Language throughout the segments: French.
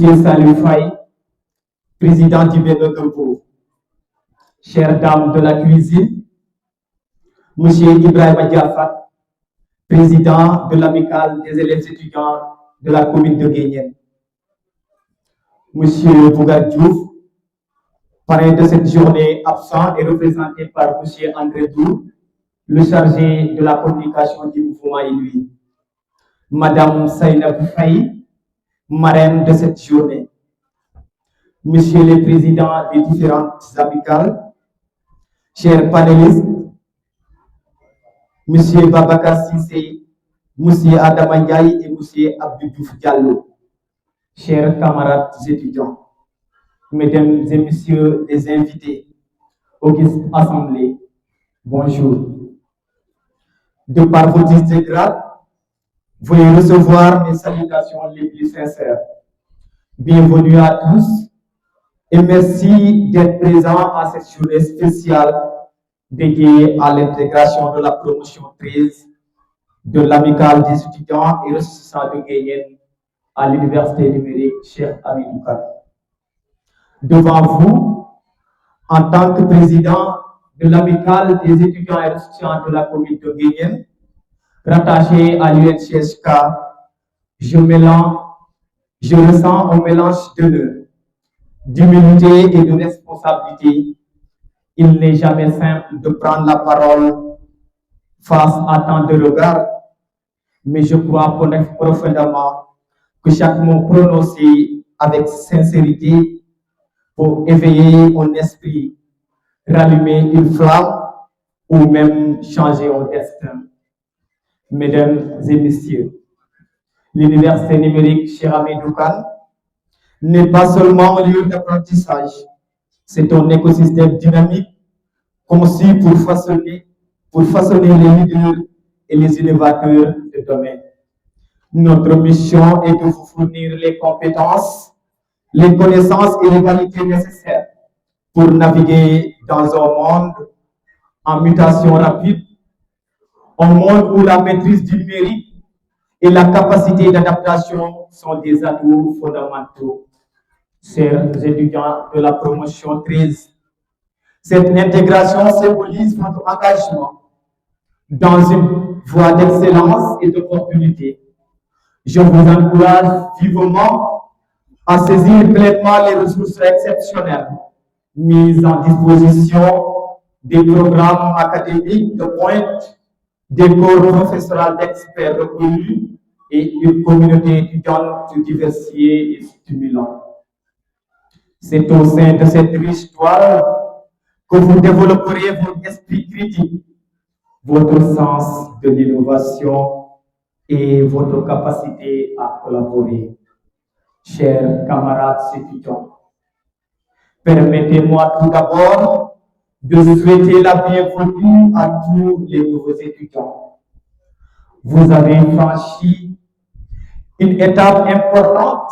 Monsieur Salou Faye, président du Bénotopo, chères dames de la cuisine, Monsieur Ibrahima Diafat, président de l'amicale des élèves étudiants de la commune de Guéniène, Monsieur Bougar Diouf, parrain de cette journée absent et représenté par Monsieur André Dou, le chargé de la communication du mouvement élu, Madame Saïna Faye, marraine de cette journée, Monsieur le Président des différentes amicales, chers panélistes, Monsieur Babacar Sissé, Monsieur Adama Ndiaye et Monsieur Abdou Diouf Diallo, chers camarades étudiants, Mesdames et Messieurs les invités, auguste assemblée, bonjour. De par vos titres et grades, veuillez recevoir mes salutations les plus sincères. Bienvenue à tous et merci d'être présents à cette journée spéciale dédiée à l'intégration de la promotion 13 de l'amicale des étudiants et ressortissants de Guéniène à l'université numérique Cheikh Hamidou Kane. Devant vous, en tant que président de l'amicale des étudiants et ressortissants de la commune de Guéniène, rattaché à l'UNCSK, je ressens un mélange d'honneur, d'humilité et de responsabilité. Il n'est jamais simple de prendre la parole face à tant de regards, mais je crois profondément que chaque mot prononcé avec sincérité pour éveiller un esprit, rallumer une flamme ou même changer un destin. Mesdames et messieurs, l'université numérique Cheikh Hamidou Kane n'est pas seulement un lieu d'apprentissage, c'est un écosystème dynamique conçu pour façonner les leaders et les innovateurs de domaine. Notre mission est de vous fournir les compétences, les connaissances et les qualités nécessaires pour naviguer dans un monde en mutation rapide, un monde où la maîtrise du numérique et la capacité d'adaptation sont des atouts fondamentaux. Chers étudiants de la promotion 13, cette intégration symbolise votre engagement dans une voie d'excellence et d'opportunité. Je vous encourage vivement à saisir pleinement les ressources exceptionnelles mises en disposition des programmes académiques de pointe, des corps professoraux d'experts reconnus et une communauté étudiante diversifiée et stimulante. C'est au sein de cette riche toile que vous développerez votre esprit critique, votre sens de l'innovation et votre capacité à collaborer. Chers camarades étudiants, permettez-moi tout d'abord de souhaiter la bienvenue à tous les nouveaux étudiants. Vous avez franchi une étape importante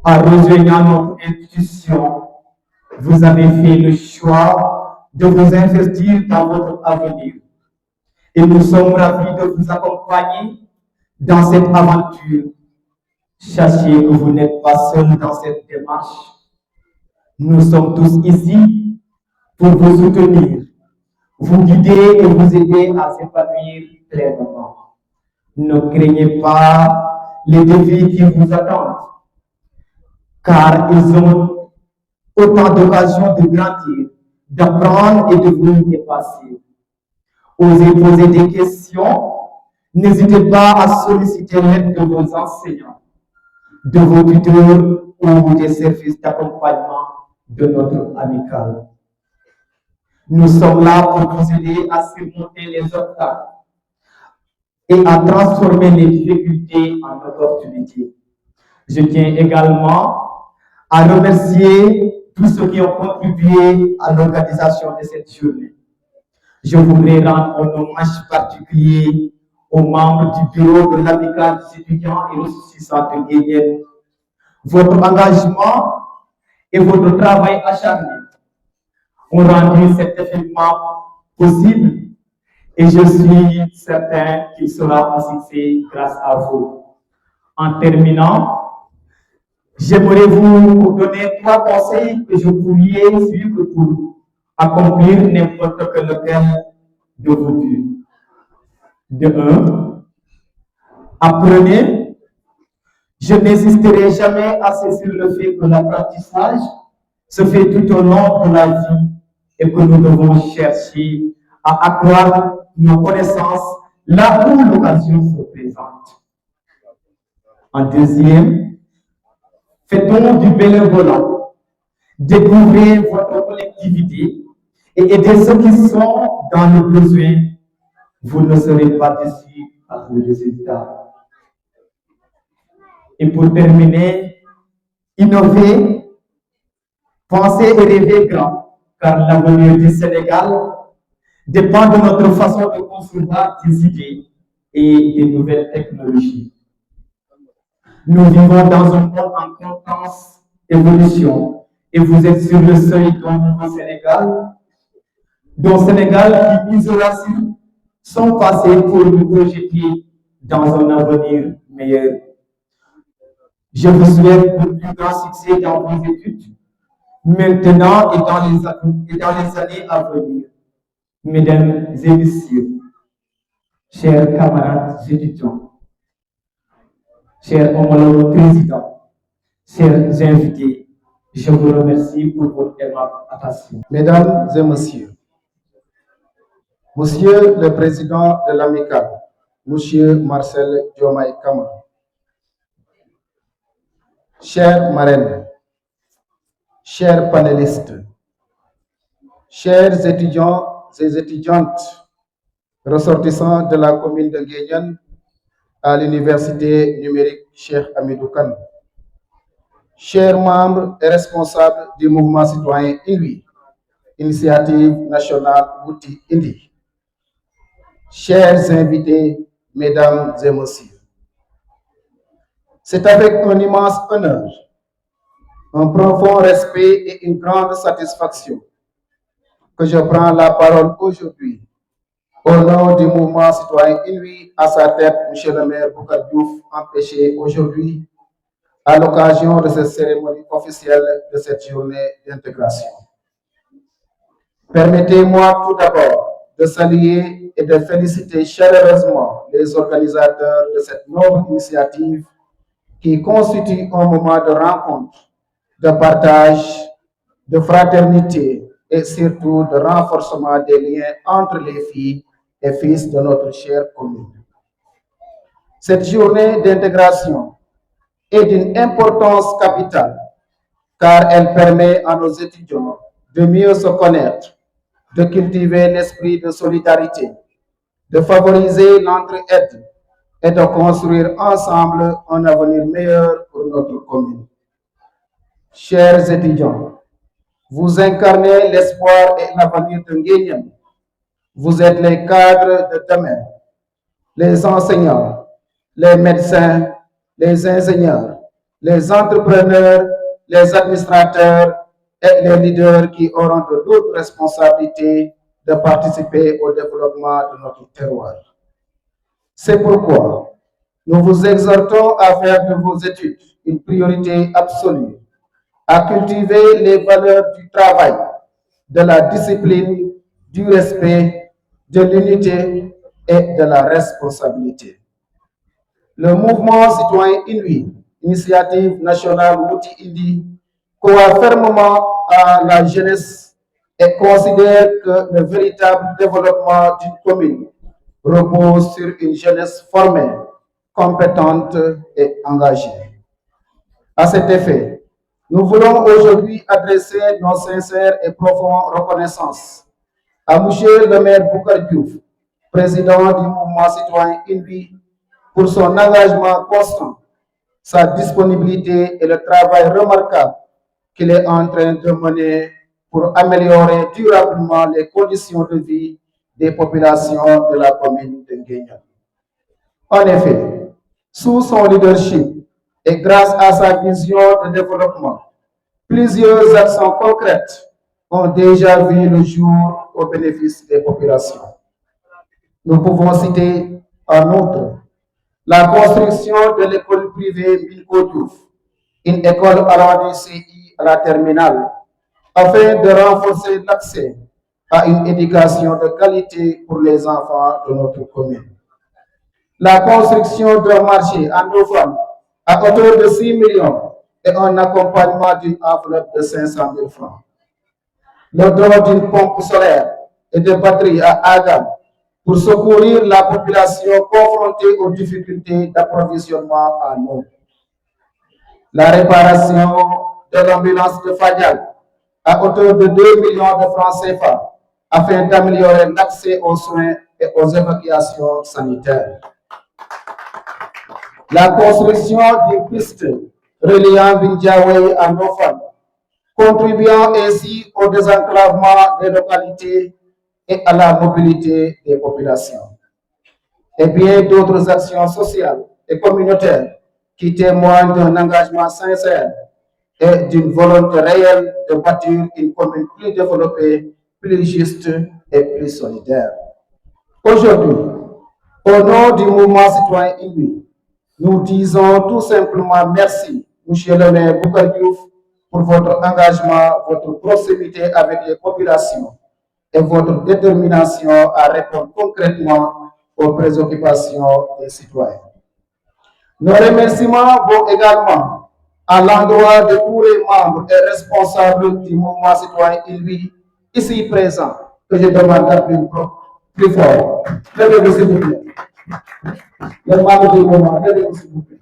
en rejoignant notre institution. Vous avez fait le choix de vous investir dans votre avenir. Et nous sommes ravis de vous accompagner dans cette aventure. Sachez que vous n'êtes pas seul dans cette démarche. Nous sommes tous ici pour vous soutenir, vous guider et vous aider à s'épanouir pleinement. Ne craignez pas les défis qui vous attendent, car ils ont autant d'occasions de grandir, d'apprendre et de vous dépasser. Osez poser des questions, n'hésitez pas à solliciter l'aide de vos enseignants, de vos tuteurs ou des services d'accompagnement de notre amicale. Nous sommes là pour vous aider à surmonter les obstacles et à transformer les difficultés en opportunités. Je tiens également à remercier tous ceux qui ont contribué à l'organisation de cette journée. Je voudrais rendre un hommage particulier aux membres du bureau de l'amicale des étudiants et ressortissants de Guéniène. Votre engagement et votre travail acharné ont rendu cet événement possible et je suis certain qu'il sera un succès grâce à vous. En terminant, J'aimerais vous donner 3 conseils que je pourrais suivre pour accomplir n'importe lequel de vos buts. De 1, apprenez. Je n'insisterai jamais assez sur le fait que l'apprentissage se fait tout au long de la vie et que nous devons chercher à accroître nos connaissances là où l'occasion se présente. En deuxième, faites-donc du bénévolat. Découvrez votre collectivité et aidez ceux qui sont dans le besoin. Vous ne serez pas déçus par le résultat. Et pour terminer, innovez, pensez et rêvez grand, car l'avenir du Sénégal dépend de notre façon de concevoir des idées et des nouvelles technologies. Nous vivons dans un monde en constante évolution et vous êtes sur le seuil d'un nouveau Sénégal, qui misera sur son passé pour nous projeter dans un avenir meilleur. Je vous souhaite le plus grand succès dans vos études, maintenant et dans les années à venir. Mesdames et messieurs, chers camarades étudiants, chers homologues présidents, chers invités, je vous remercie pour votre aimable attention. Mesdames et messieurs, Monsieur le Président de l'Amicale, Monsieur Marcel Diomaye Kama, chères marraines, chers panélistes, chers étudiants et étudiantes ressortissants de la commune de Nguyen à l'Université numérique Cheikh Hamidou Kane, chers membres et responsables du mouvement citoyen INWI, Initiative nationale Wouti Indi, chers invités, mesdames et messieurs, c'est avec un immense honneur, un profond respect et une grande satisfaction que je prends la parole aujourd'hui au nom du mouvement citoyen INWI, à sa tête, M. le maire Boucar Diouf, empêché aujourd'hui à l'occasion de cette cérémonie officielle de cette journée d'intégration. Permettez-moi tout d'abord de saluer et de féliciter chaleureusement les organisateurs de cette noble initiative qui constitue un moment de rencontre, de partage, de fraternité et surtout de renforcement des liens entre les filles et fils de notre chère commune. Cette journée d'intégration est d'une importance capitale car elle permet à nos étudiants de mieux se connaître, de cultiver l'esprit de solidarité, de favoriser l'entraide et de construire ensemble un avenir meilleur pour notre commune. Chers étudiants, vous incarnez l'espoir et l'avenir de Nguyen. Vous êtes les cadres de demain, les enseignants, les médecins, les ingénieurs, les entrepreneurs, les administrateurs et les leaders qui auront de lourdes responsabilités de participer au développement de notre terroir. C'est pourquoi nous vous exhortons à faire de vos études une priorité absolue, à cultiver les valeurs du travail, de la discipline, du respect, de l'unité et de la responsabilité. Le mouvement citoyen INWI, Initiative nationale Wouti Indi, croit fermement à la jeunesse et considère que le véritable développement d'une commune repose sur une jeunesse formée, compétente et engagée. À cet effet, nous voulons aujourd'hui adresser nos sincères et profondes reconnaissances à M. le maire Boucar Diouf, président du mouvement citoyen INWI, pour son engagement constant, sa disponibilité et le travail remarquable qu'il est en train de mener pour améliorer durablement les conditions de vie des populations de la commune de Nguyen. En effet, sous son leadership et grâce à sa vision de développement, plusieurs actions concrètes ont déjà vu le jour au bénéfice des populations. Nous pouvons citer en outre la construction de l'école privée Milko Diouf, une école allant du CI à la terminale, afin de renforcer l'accès à une éducation de qualité pour les enfants de notre commune. La construction d'un marché anglophone à hauteur de 6 millions et un accompagnement d'une enveloppe de 500 000 francs. Le don d'une pompe solaire et de batteries à Agam pour secourir la population confrontée aux difficultés d'approvisionnement en eau. La réparation de l'ambulance de Fadial à hauteur de 2 millions de francs CFA afin d'améliorer l'accès aux soins et aux évacuations sanitaires. La construction d'une piste reliant Bindiaoué à Nofan, contribuant ainsi au désenclavement des localités et à la mobilité des populations. Et bien d'autres actions sociales et communautaires qui témoignent d'un engagement sincère et d'une volonté réelle de bâtir une commune plus développée, plus juste et plus solidaire. Aujourd'hui, au nom du mouvement citoyen Inuit, nous disons tout simplement merci, M. le maire Boubacar Diouf, pour votre engagement, votre proximité avec les populations et votre détermination à répondre concrètement aux préoccupations des citoyens. Nos remerciements vont également à l'endroit de tous les membres et responsables du mouvement citoyen Inuit ici présents, que je demande à plus fort. Levez-vous s'il vous plaît. Les membres du mouvement, levez-vous s'il vous plaît.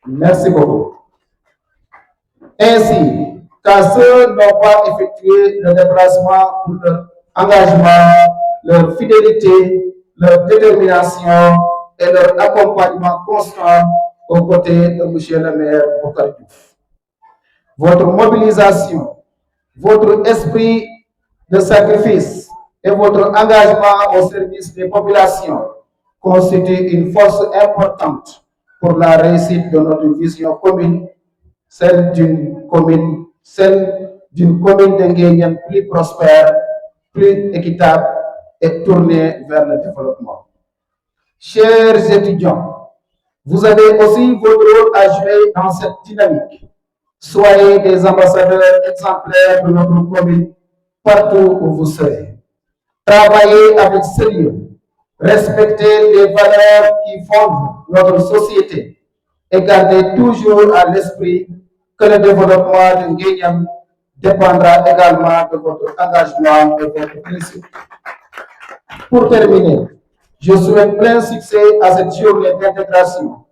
Merci beaucoup. Ainsi qu'à ceux n'ont pas effectué le déplacement pour leur engagement, leur fidélité, leur détermination et leur accompagnement constant aux côtés de M. le maire Boubacar Diouf. Votre mobilisation, votre esprit de sacrifice et votre engagement au service des populations constituent une force importante pour la réussite de notre vision commune, celle d'une commune de Nguyen plus prospère, plus équitable et tournée vers le développement. Chers étudiants, vous avez aussi votre rôle à jouer dans cette dynamique. Soyez des ambassadeurs exemplaires de notre commune partout où vous serez. Travaillez avec sérieux, respectez les valeurs qui fondent notre société et gardez toujours à l'esprit que le développement de Nguyen dépendra également de votre engagement et votre principe. Pour terminer, je souhaite plein succès à cette journée d'intégration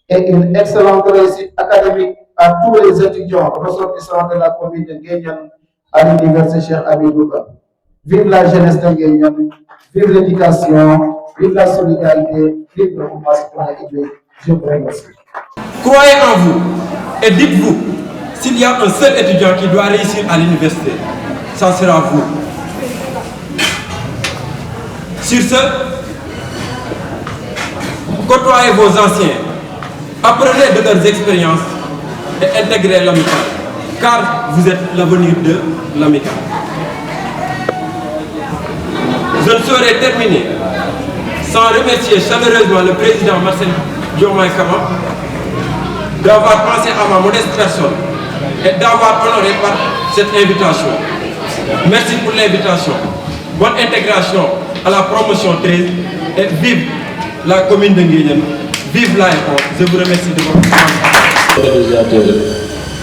et une excellente réussite académique à tous les étudiants ressortissants de la commune de Nguyen à l'université Cheikh Hamidou Ba. Vive la jeunesse de Nguyen, vive l'éducation, vive la solidarité, vive le mouvement citoyen Inuit. Je vous remercie. Croyez en vous et dites-vous, s'il y a un seul étudiant qui doit réussir à l'université, ça sera vous. Sur ce, côtoyez vos anciens, apprenez de leurs expériences et intégrez l'amicale, car vous êtes l'avenir de l'amicale. Je ne saurais terminer sans remercier chaleureusement le président Marcel Diomaye Kama d'avoir pensé à ma modeste personne et d'avoir honoré par cette invitation. Merci pour l'invitation. Bonne intégration à la promotion 13 et vive la commune de Nguyen. Vive l'AFO. Je vous remercie de votre attention.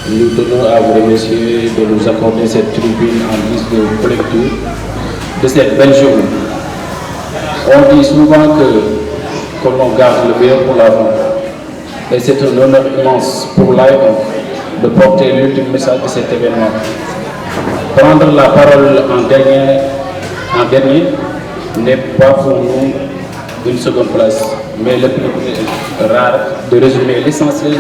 Nous tenons à vous remercier de nous accorder cette tribune en guise de collectif de cette belle journée. On dit souvent que l'on garde le meilleur pour l'avant. Et c'est un honneur immense pour l'AFO de porter l'ultime message de cet événement. Prendre la parole en dernier n'est pas pour nous une seconde place, mais le plus rare de résumer l'essentiel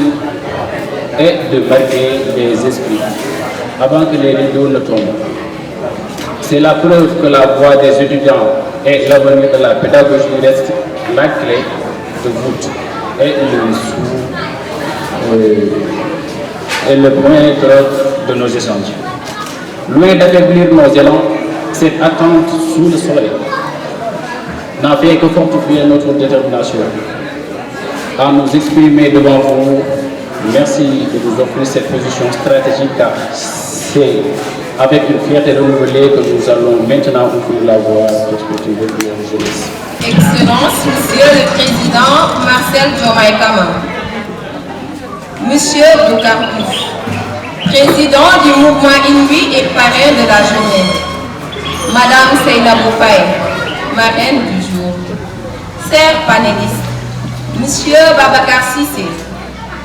et de marquer les esprits avant que les rideaux ne tombent. C'est la preuve que la voix des étudiants et l'avenir de la pédagogie restent la clé de voûte et le point de nos échanges. Loin d'affaiblir nos élans, cette attente sous le soleil n'a fait que fortifier notre détermination à nous exprimer devant vous Merci de nous offrir cette position stratégique car c'est avec une fierté renouvelée que nous allons maintenant ouvrir la voie perspective de la jeunesse. Excellence, Monsieur le Président Marcel Diomaye Kama, Monsieur Boucar Diouf, Président du mouvement Inuit et parrain de la journée, Madame Seynabou Faye, marraine du jour, chers panélistes, Monsieur Babacar Sissé,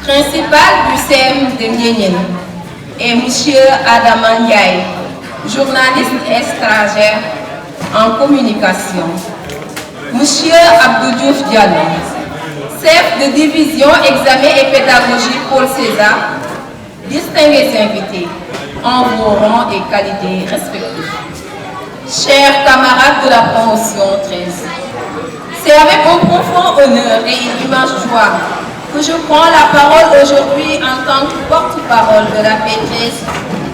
principal du CEM de Ndiéniène, et Monsieur Adama Ndiaye, journaliste étrangère en communication, Monsieur Abdou Diouf Diallo, chef de division examen et pédagogie Paul César, distingués invités en vos rangs et qualités respectives. Chers camarades de la promotion 13, c'est avec un profond honneur et une immense joie que je prends la parole aujourd'hui en tant que porte-parole de la P13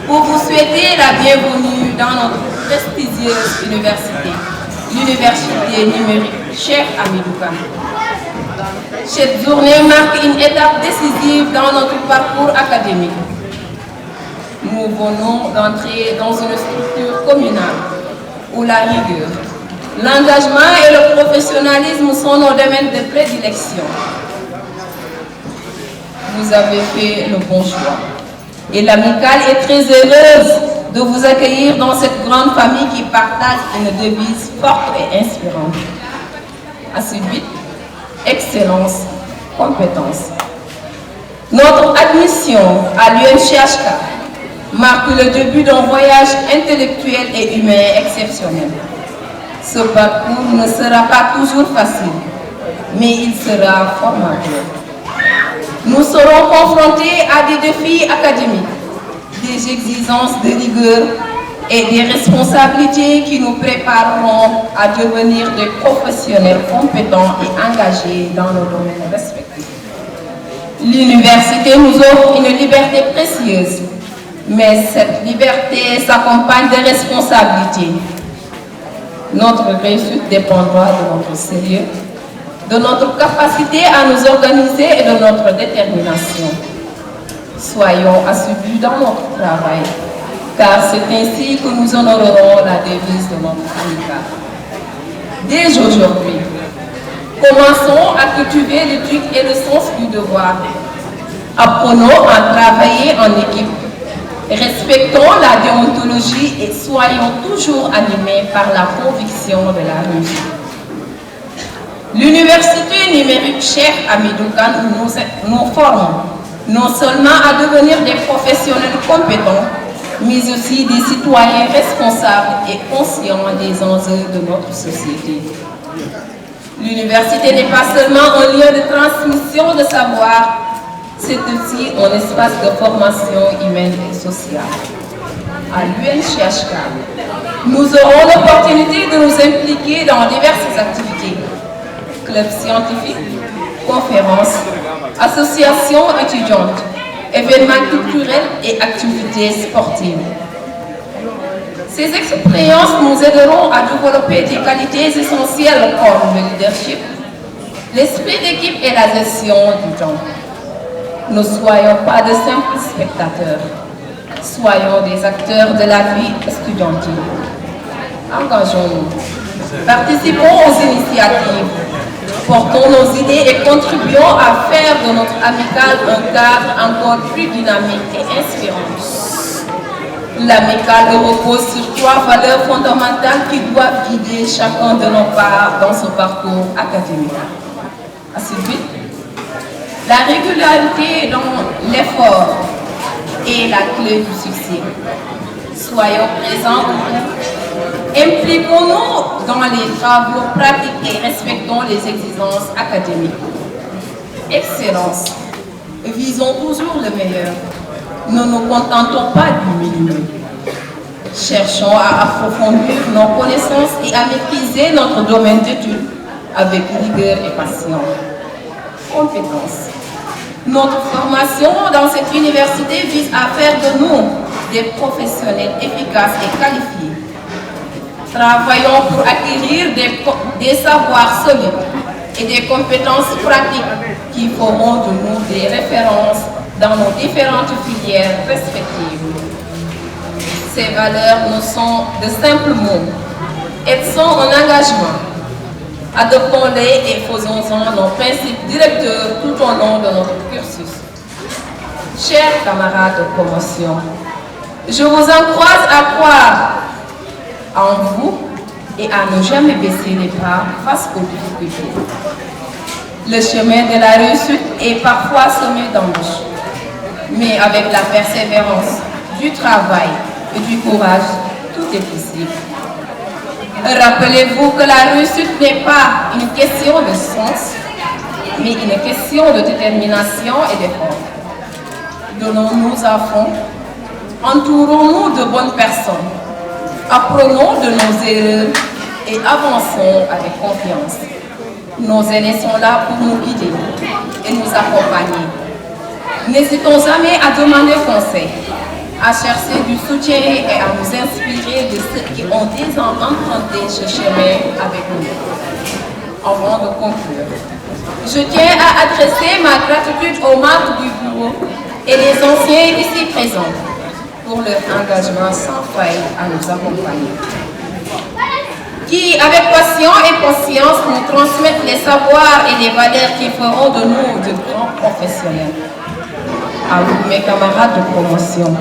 pour vous souhaiter la bienvenue dans notre prestigieuse université, l'université numérique Cheikh Hamidou Kane. Cette journée marque une étape décisive dans notre parcours académique. Nous venons d'entrer dans une structure communale où la rigueur, l'engagement et le professionnalisme sont nos domaines de prédilection. Vous avez fait le bon choix. Et l'amicale est très heureuse de vous accueillir dans cette grande famille qui partage une devise forte et inspirante. Assiduité, excellence, compétence. Notre admission à l'UNCHK marque le début d'un voyage intellectuel et humain exceptionnel. Ce parcours ne sera pas toujours facile, mais il sera formateur. Nous serons confrontés à des défis académiques, des exigences de rigueur et des responsabilités qui nous prépareront à devenir des professionnels compétents et engagés dans nos domaines respectifs. L'université nous offre une liberté précieuse, mais cette liberté s'accompagne de responsabilités. Notre réussite dépendra de notre sérieux, de notre capacité à nous organiser et de notre détermination. Soyons assidus dans notre travail, car c'est ainsi que nous honorerons la devise de notre amicale. Dès aujourd'hui, commençons à cultiver l'éthique et le sens du devoir. Apprenons à travailler en équipe. Respectons la déontologie et soyons toujours animés par la conviction de la réussite. L'université numérique Cheikh Hamidou Kane nous forme non seulement à devenir des professionnels compétents, mais aussi des citoyens responsables et conscients des enjeux de notre société. L'université n'est pas seulement un lieu de transmission de savoir, c'est aussi un espace de formation humaine et sociale. À l'UNCHK, nous aurons l'opportunité de nous impliquer dans diverses activités. Clubs scientifiques, conférences, associations étudiantes, événements culturels et activités sportives. Ces expériences nous aideront à développer des qualités essentielles comme le leadership, l'esprit d'équipe et la gestion du temps. Ne soyons pas de simples spectateurs, soyons des acteurs de la vie estudiantine. Engageons-nous, participons aux initiatives, portons nos idées et contribuons à faire de notre amicale un cadre encore plus dynamique et inspirant. L'amicale repose sur 3 valeurs fondamentales qui doivent guider chacun de nos pas dans ce parcours académique. Ensuite, la régularité dans l'effort est la clé du succès. Soyons présents au groupe. Impliquons-nous dans les travaux pratiques et respectons les exigences académiques. Excellence. Visons toujours le meilleur. Ne nous contentons pas du minimum. Cherchons à approfondir nos connaissances et à maîtriser notre domaine d'études avec rigueur et passion. Compétences. Notre formation dans cette université vise à faire de nous des professionnels efficaces et qualifiés. Travaillons pour acquérir des savoirs solides et des compétences pratiques qui feront de nous des références dans nos différentes filières respectives. Ces valeurs ne sont de simples mots, elles sont un engagement. Adoptons-les et faisons-en nos principes directeurs tout au long de notre cursus. Chers camarades de promotion, je vous encourage à croire en vous et à ne jamais baisser les bras face aux difficultés. Le chemin de la réussite est parfois semé d'embûches, mais avec la persévérance, du travail et du courage, tout est possible. Rappelez-vous que la réussite n'est pas une question de sens, mais une question de détermination et d'effort. Donnons-nous à fond, entourons-nous de bonnes personnes, apprenons de nos erreurs et avançons avec confiance. Nos aînés sont là pour nous guider et nous accompagner. N'hésitons jamais à demander conseil, à chercher du soutien et à nous inspirer de ceux qui ont déjà emprunté ce chemin avec nous. Avant de conclure, je tiens à adresser ma gratitude aux membres du bureau et les anciens ici présents pour leur engagement sans faille à nous accompagner, qui, avec passion et conscience, nous transmettent les savoirs et les valeurs qui feront de nous de grands professionnels. À vous, mes camarades de promotion,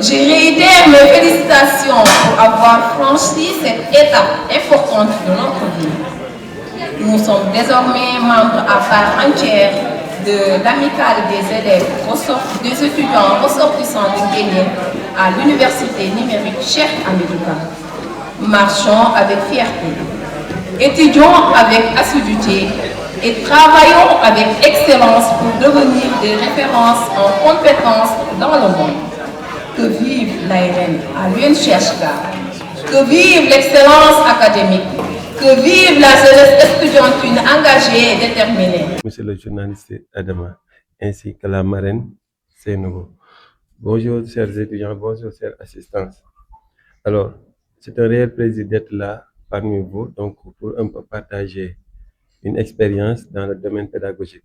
je réitère mes félicitations pour avoir franchi cette étape importante de notre vie. Nous sommes désormais membres à part entière de l'amicale des élèves, des étudiants ressortissants du Kenya à l'université numérique Cheikh Hamidou Kane. Marchons avec fierté, étudions avec assiduité et travaillons avec excellence pour devenir des références en compétences dans le monde. Que vive l'ARN à l'UNCHK, que vive l'excellence académique, que vive la jeunesse estudiantine engagée et déterminée. Monsieur le journaliste Adama, ainsi que la marraine Seynabou. Bonjour chers étudiants, bonjour chers assistants. Alors, c'est un réel plaisir d'être là parmi vous, donc pour un peu partager une expérience dans le domaine pédagogique.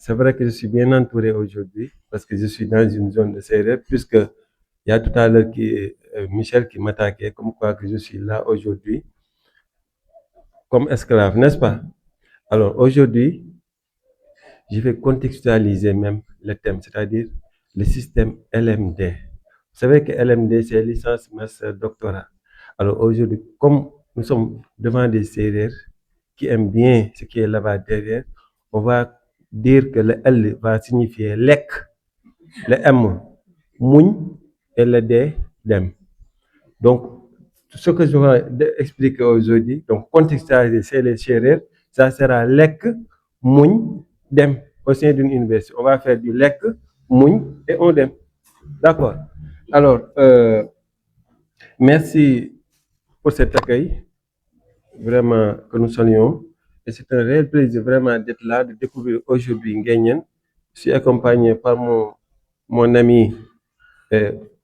C'est vrai que je suis bien entouré aujourd'hui parce que je suis dans une zone de CRR, puisque il y a tout à l'heure Michel qui m'attaquait, comme quoi que je suis là aujourd'hui comme esclave, n'est-ce pas? Alors aujourd'hui, je vais contextualiser même le thème, c'est-à-dire le système LMD. Vous savez que LMD, c'est licence, master, doctorat. Alors aujourd'hui, comme nous sommes devant des Sérères qui aiment bien ce qui est là-bas derrière, on va dire que le L va signifier lek, le M, mougne, et le D, dem. Donc, ce que je vais expliquer aujourd'hui, donc contextualiser, c'est les Sérères, ça sera lek, mougne, dem au sein d'une université. On va faire du lek, mougne et on dem. D'accord. Alors, merci pour cet accueil, vraiment que nous saluons. Et c'est un réel plaisir vraiment d'être là, de découvrir aujourd'hui Nguyen. Je suis accompagné par mon ami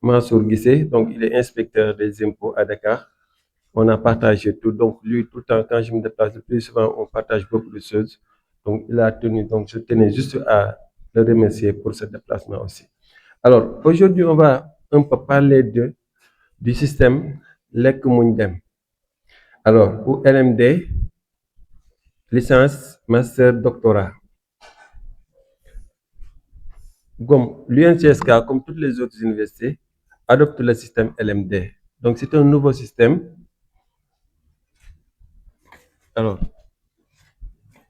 Mansour Guissé, donc il est inspecteur des impôts à Dakar. On a partagé tout, donc lui, tout le temps, quand je me déplace le plus souvent, on partage beaucoup de choses. Donc il a tenu, donc je tenais juste à le remercier pour ce déplacement aussi. Alors, aujourd'hui, on va un peu parler du système Lek Mougne-Dem. Alors, pour LMD, licence, master, doctorat. Comme l'UNCSK, comme toutes les autres universités, adopte le système LMD. Donc, c'est un nouveau système. Alors,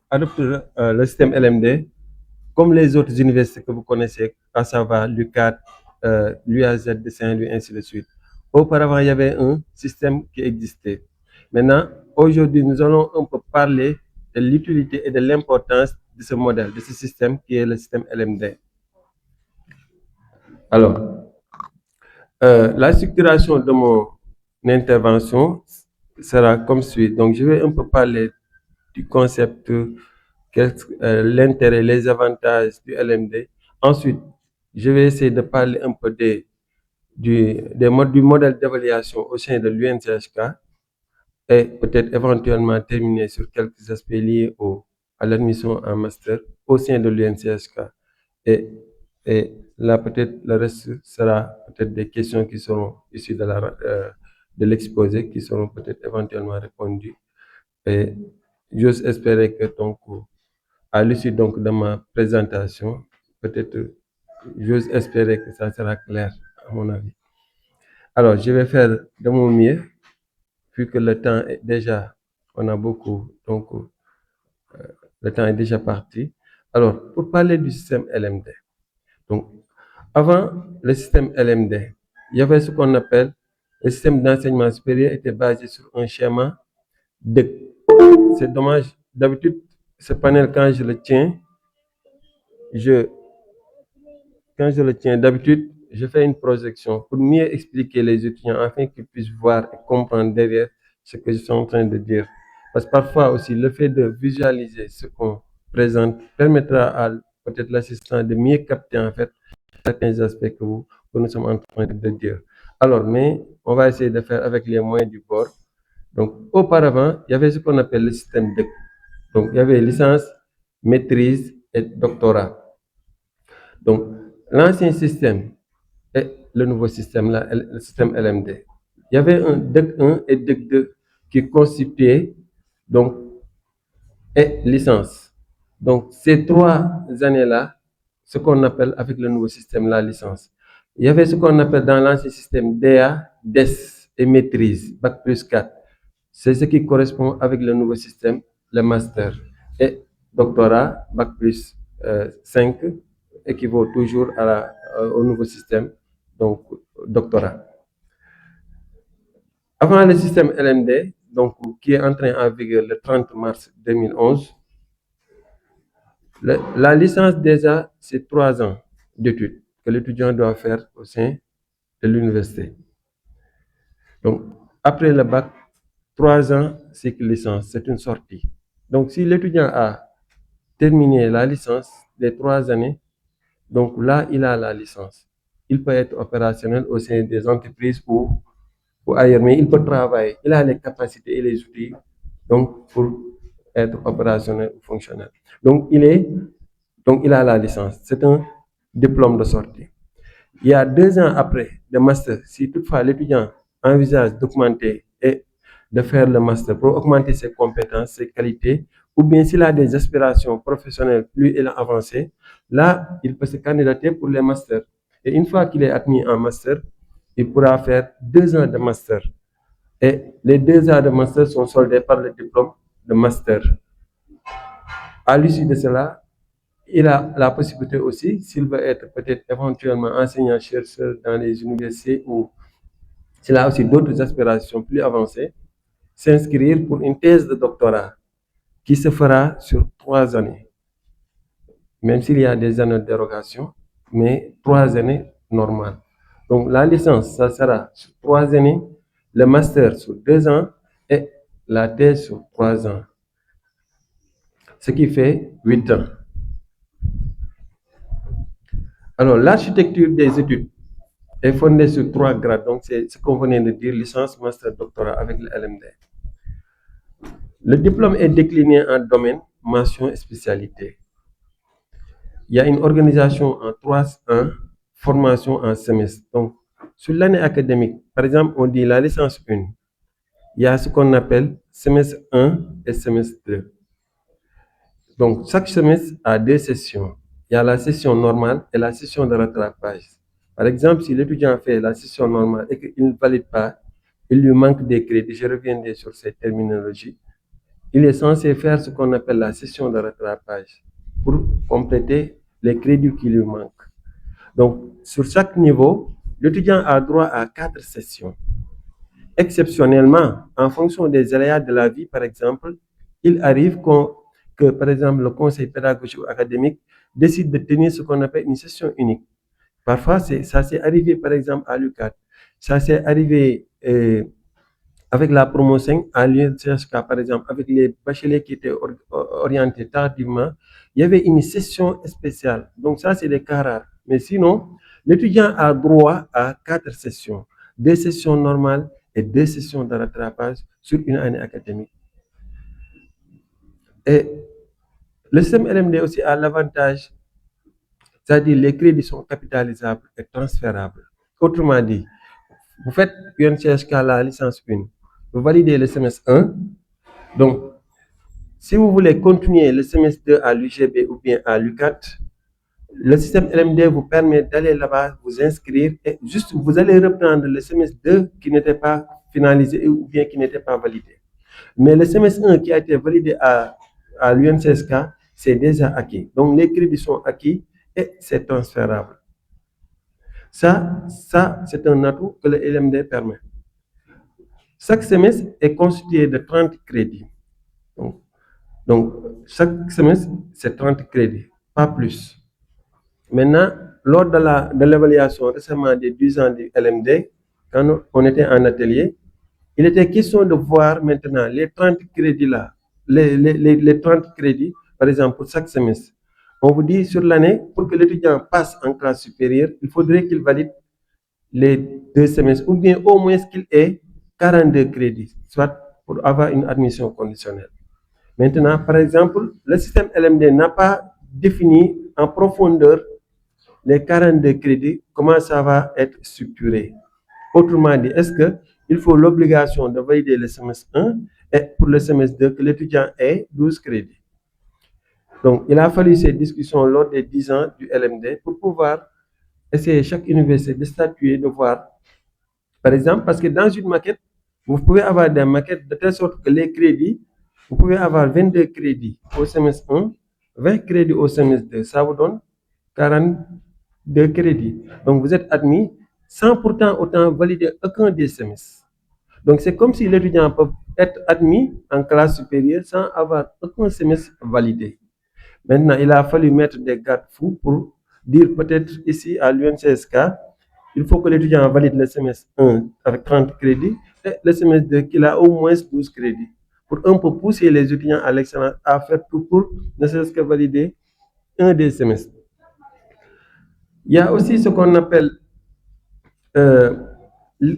adopte le système LMD comme les autres universités que vous connaissez, à savoir l'UCAD, l'UAZ de Saint-Louis, ainsi de suite. Auparavant, il y avait un système qui existait. Maintenant, aujourd'hui, nous allons un peu parler de l'utilité et de l'importance de ce modèle, de ce système qui est le système LMD. Alors, la structuration de mon intervention sera comme suit. Donc, je vais un peu parler du concept, l'intérêt, les avantages du LMD. Ensuite, je vais essayer de parler un peu du modèle d'évaluation au sein de l'UNCHK et peut-être éventuellement terminer sur quelques aspects liés au à l'admission en master au sein de l'UNCHK. Et là, peut-être, le reste sera peut-être des questions qui seront issues de l'exposé, qui seront peut-être éventuellement répondues. Et j'ose espérer que, donc, à l'issue donc, de ma présentation, peut-être, j'ose espérer que ça sera clair, à mon avis. Alors, je vais faire de mon mieux, vu que le temps est déjà, on a beaucoup, donc, le temps est déjà parti. Alors, pour parler du système LMD, donc, avant le système LMD, il y avait ce qu'on appelle le système d'enseignement supérieur était basé sur un schéma de... C'est dommage, d'habitude, ce panel, quand je le tiens, d'habitude, je fais une projection pour mieux expliquer les étudiants afin qu'ils puissent voir et comprendre derrière ce que je suis en train de dire. Parce que parfois aussi, le fait de visualiser ce qu'on présente permettra à peut-être l'assistant de mieux capter en fait certains aspects que nous sommes en train de dire. Alors, mais on va essayer de faire avec les moyens du bord. Donc, auparavant, il y avait ce qu'on appelle le système DEC. Donc, il y avait licence, maîtrise et doctorat. Donc, l'ancien système et le nouveau système, là, le système LMD. Il y avait un DEC 1 et DEC 2 qui constituaient donc et licence. Donc, ces 3 années-là, ce qu'on appelle avec le nouveau système la licence. Il y avait ce qu'on appelle dans l'ancien système DA, DES et maîtrise, Bac plus 4. C'est ce qui correspond avec le nouveau système, le master. Et doctorat, Bac plus 5, équivaut toujours au nouveau système, donc doctorat. Avant le système LMD, donc, qui est entré en vigueur le 30 mars 2011, la licence déjà, c'est 3 ans d'études que l'étudiant doit faire au sein de l'université. Donc, après le bac, 3 ans, c'est que licence, c'est une sortie. Donc, si l'étudiant a terminé la licence des 3 années, donc là, il a la licence. Il peut être opérationnel au sein des entreprises ou ailleurs, mais il peut travailler. Il a les capacités et les outils donc, pour être opérationnel ou fonctionnel. Donc, il a la licence. C'est un diplôme de sortie. Il y a 2 ans après le master, si toutefois l'étudiant envisage d'augmenter et de faire le master pour augmenter ses compétences, ses qualités, ou bien s'il a des aspirations professionnelles plus avancées, là, il peut se candidater pour les masters. Et une fois qu'il est admis en master, il pourra faire 2 ans de master. Et les 2 ans de master sont soldés par le diplôme de master. À l'issue de cela, il a la possibilité aussi, s'il veut être peut-être éventuellement enseignant-chercheur dans les universités ou s'il a aussi d'autres aspirations plus avancées, s'inscrire pour une thèse de doctorat qui se fera sur 3 années. Même s'il y a des années de dérogation, mais 3 années normales. Donc la licence, ça sera sur 3 années, le master sur 2 ans et la thèse sur 3 ans. Ce qui fait 8 ans. Alors, l'architecture des études est fondée sur 3 grades. Donc, c'est ce qu'on venait de dire, licence, master, doctorat avec le LMD. Le diplôme est décliné en domaine, mention et spécialité. Il y a une organisation en 3 ans, formation en semestre. Donc, sur l'année académique, par exemple, on dit la licence 1. Il y a ce qu'on appelle semestre 1 et semestre 2. Donc, chaque semestre a 2 sessions. Il y a la session normale et la session de rattrapage. Par exemple, si l'étudiant fait la session normale et qu'il ne valide pas, il lui manque des crédits, je reviendrai sur cette terminologie, il est censé faire ce qu'on appelle la session de rattrapage pour compléter les crédits qui lui manquent. Donc, sur chaque niveau, l'étudiant a droit à 4 sessions. Exceptionnellement, en fonction des aléas de la vie, par exemple, il arrive que, par exemple, le conseil pédagogique ou académique décide de tenir ce qu'on appelle une session unique. Parfois, ça s'est arrivé, par exemple, à l'UQAT. Ça s'est arrivé avec la promo 5 à l'UNCHK, par exemple, avec les bacheliers qui étaient orientés tardivement. Il y avait une session spéciale. Donc, ça, c'est des cas rares. Mais sinon, l'étudiant a droit à 4 sessions. 2 sessions normales et 2 sessions de rattrapage sur une année académique. Et Le système LMD aussi a l'avantage, c'est-à-dire les crédits sont capitalisables et transférables. Autrement dit, vous faites UNCHK la licence 1, vous validez le semestre 1, donc si vous voulez continuer le semestre 2 à l'UGB ou bien à l'UCAT, le système LMD vous permet d'aller là-bas, vous inscrire et juste vous allez reprendre le semestre 2 qui n'était pas finalisé ou bien qui n'était pas validé. Mais le semestre 1 qui a été validé à l'UNCSK, c'est déjà acquis. Donc les crédits sont acquis et c'est transférable. Ça c'est un atout que le LMD permet. Chaque semestre est constitué de 30 crédits. Donc chaque semestre, c'est 30 crédits, pas plus. Maintenant, lors de l'évaluation récemment des 10 ans du LMD, quand on était en atelier, il était question de voir maintenant les 30 crédits là, les 30 crédits, par exemple, pour chaque semestre. On vous dit sur l'année, pour que l'étudiant passe en classe supérieure, il faudrait qu'il valide les 2 semestres, ou bien au moins qu'il ait 42 crédits, soit pour avoir une admission conditionnelle. Maintenant, par exemple, le système LMD n'a pas défini en profondeur les 42 crédits, comment ça va être structuré. Autrement dit, est-ce qu'il faut l'obligation de valider le semestre 1 et pour le semestre 2 que l'étudiant ait 12 crédits. Donc, il a fallu ces discussions lors des 10 ans du LMD pour pouvoir essayer chaque université de statuer, de voir. Par exemple, parce que dans une maquette, vous pouvez avoir des maquettes de telle sorte que les crédits, vous pouvez avoir 22 crédits au semestre 1, 20 crédits au semestre 2. Ça vous donne 42 crédits. Donc, vous êtes admis sans pourtant autant valider aucun des semestres. Donc, c'est comme si l'étudiant peut être admis en classe supérieure sans avoir aucun semestre validé. Maintenant, il a fallu mettre des garde-fous pour dire peut-être ici à l'UNCSK, il faut que l'étudiant valide le semestre 1 avec 30 crédits et le semestre 2 qu'il a au moins 12 crédits. Pour un peu pousser les étudiants à l'excellence à faire tout pour ne serait-ce que valider un des semestres. Il y a aussi ce qu'on appelle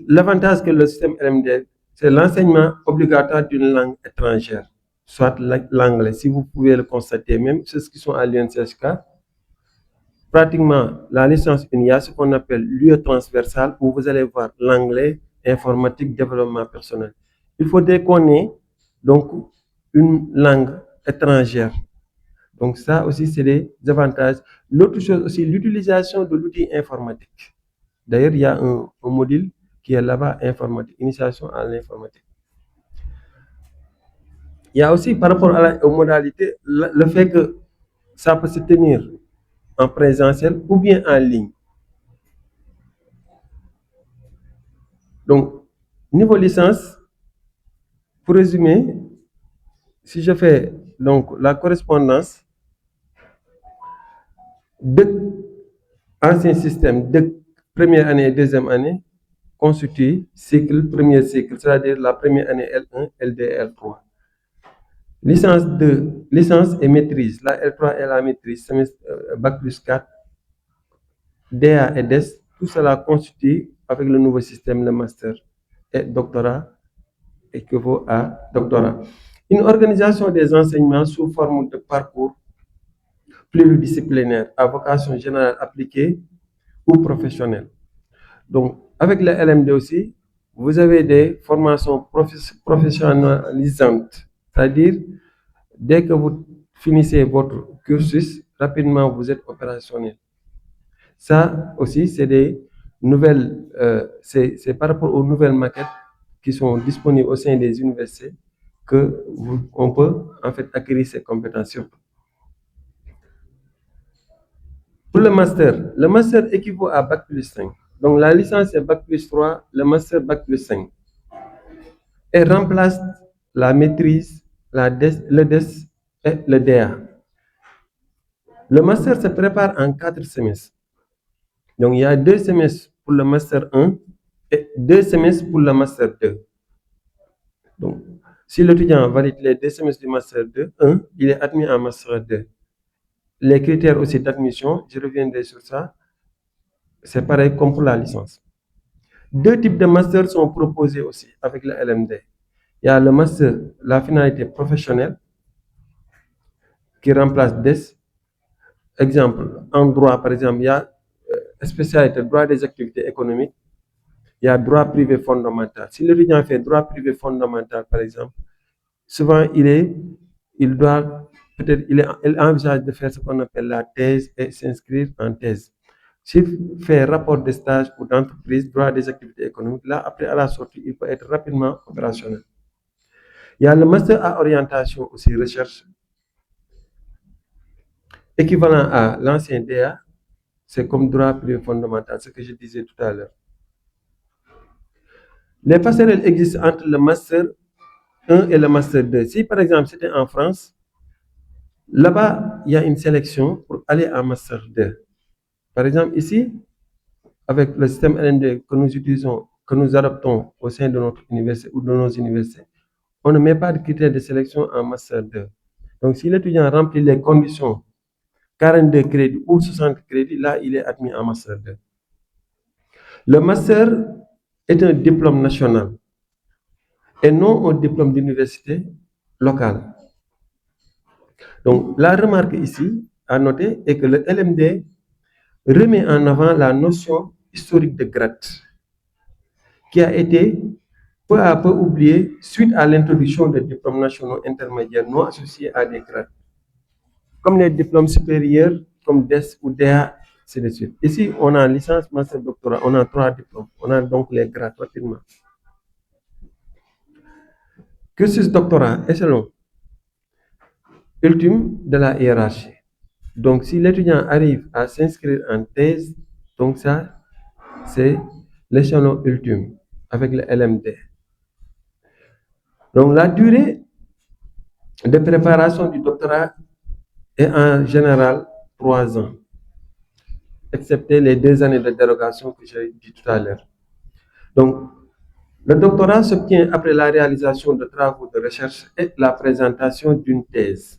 l'avantage que le système LMD, c'est l'enseignement obligatoire d'une langue étrangère, soit l'anglais. Si vous pouvez le constater, même ceux qui sont à l'UNCHK, pratiquement la licence 1, il y a ce qu'on appelle l'UE transversal où vous allez voir l'anglais, informatique, développement personnel. Il faudrait qu'on ait donc une langue étrangère. Donc ça aussi, c'est des avantages. L'autre chose aussi, l'utilisation de l'outil informatique. D'ailleurs, il y a un module qui est là-bas, informatique, initiation à l'informatique. Il y a aussi, par rapport aux modalités, le fait que ça peut se tenir en présentiel ou bien en ligne. Donc, niveau licence, pour résumer, si je fais donc la correspondance, deux anciens systèmes de première année et deuxième année constituent cycle, premier cycle, c'est-à-dire la première année L1, L2, L3. Licence 2, licence et maîtrise. La L3 est la maîtrise, semestre Bac plus 4, DA et DES, tout cela constitue avec le nouveau système, le master et doctorat équivaut à doctorat. Une organisation des enseignements sous forme de parcours pluridisciplinaire à vocation générale appliquée ou professionnelle. Donc, avec le LMD aussi, vous avez des formations professionnalisantes, c'est-à-dire dès que vous finissez votre cursus, rapidement vous êtes opérationnel. Ça aussi, c'est des nouvelles, c'est par rapport aux nouvelles maquettes qui sont disponibles au sein des universités qu'on peut en fait acquérir ces compétences. Pour le master équivaut à Bac plus 5. Donc la licence est Bac plus 3, le master Bac plus 5. Et remplace la maîtrise, le DES et le DA. Le master se prépare en 4 semestres. Donc il y a 2 semestres pour le master 1 et 2 semestres pour le master 2. Donc, si l'étudiant valide les 2 semestres du master 2, 1, il est admis en master 2. Les critères aussi d'admission, je reviendrai sur ça, c'est pareil comme pour la licence. 2 types de masters sont proposés aussi avec le LMD. Il y a le master, la finalité professionnelle, qui remplace DES. Exemple, en droit, par exemple, il y a spécialité droit des activités économiques, il y a droit privé fondamental. Si l'étudiant fait droit privé fondamental, par exemple, souvent il envisage de faire ce qu'on appelle la thèse et s'inscrire en thèse. S'il fait rapport de stage ou d'entreprise, droit des activités économiques, là, après, à la sortie, il peut être rapidement opérationnel. Il y a le master à orientation aussi, recherche, équivalent à l'ancien DA, c'est comme droit privé fondamental, ce que je disais tout à l'heure. Les passerelles existent entre le master 1 et le master 2. Si par exemple c'était en France, là-bas, il y a une sélection pour aller en master 2. Par exemple, ici, avec le système LND que nous utilisons, que nous adoptons au sein de notre université ou de nos universités, on ne met pas de critères de sélection en master 2. Donc, si l'étudiant remplit les conditions 42 crédits ou 60 crédits, là, il est admis en master 2. Le master est un diplôme national et non un diplôme d'université locale. Donc, la remarque ici à noter est que le LMD remet en avant la notion historique de grade, qui a été peu à peu oubliée suite à l'introduction des diplômes nationaux intermédiaires non associés à des grades, comme les diplômes supérieurs, comme DES ou DA, c'est de suite. Ici, on a licence, master, doctorat, on a 3 diplômes, on a donc les grades rapidement. Cursus doctorat, échelon ultime de la hiérarchie. Donc, si l'étudiant arrive à s'inscrire en thèse, donc ça, c'est l'échelon ultime avec le LMD. Donc, la durée de préparation du doctorat est en général 3 ans, excepté les 2 années de dérogation que j'ai dit tout à l'heure. Donc, le doctorat s'obtient après la réalisation de travaux de recherche et la présentation d'une thèse.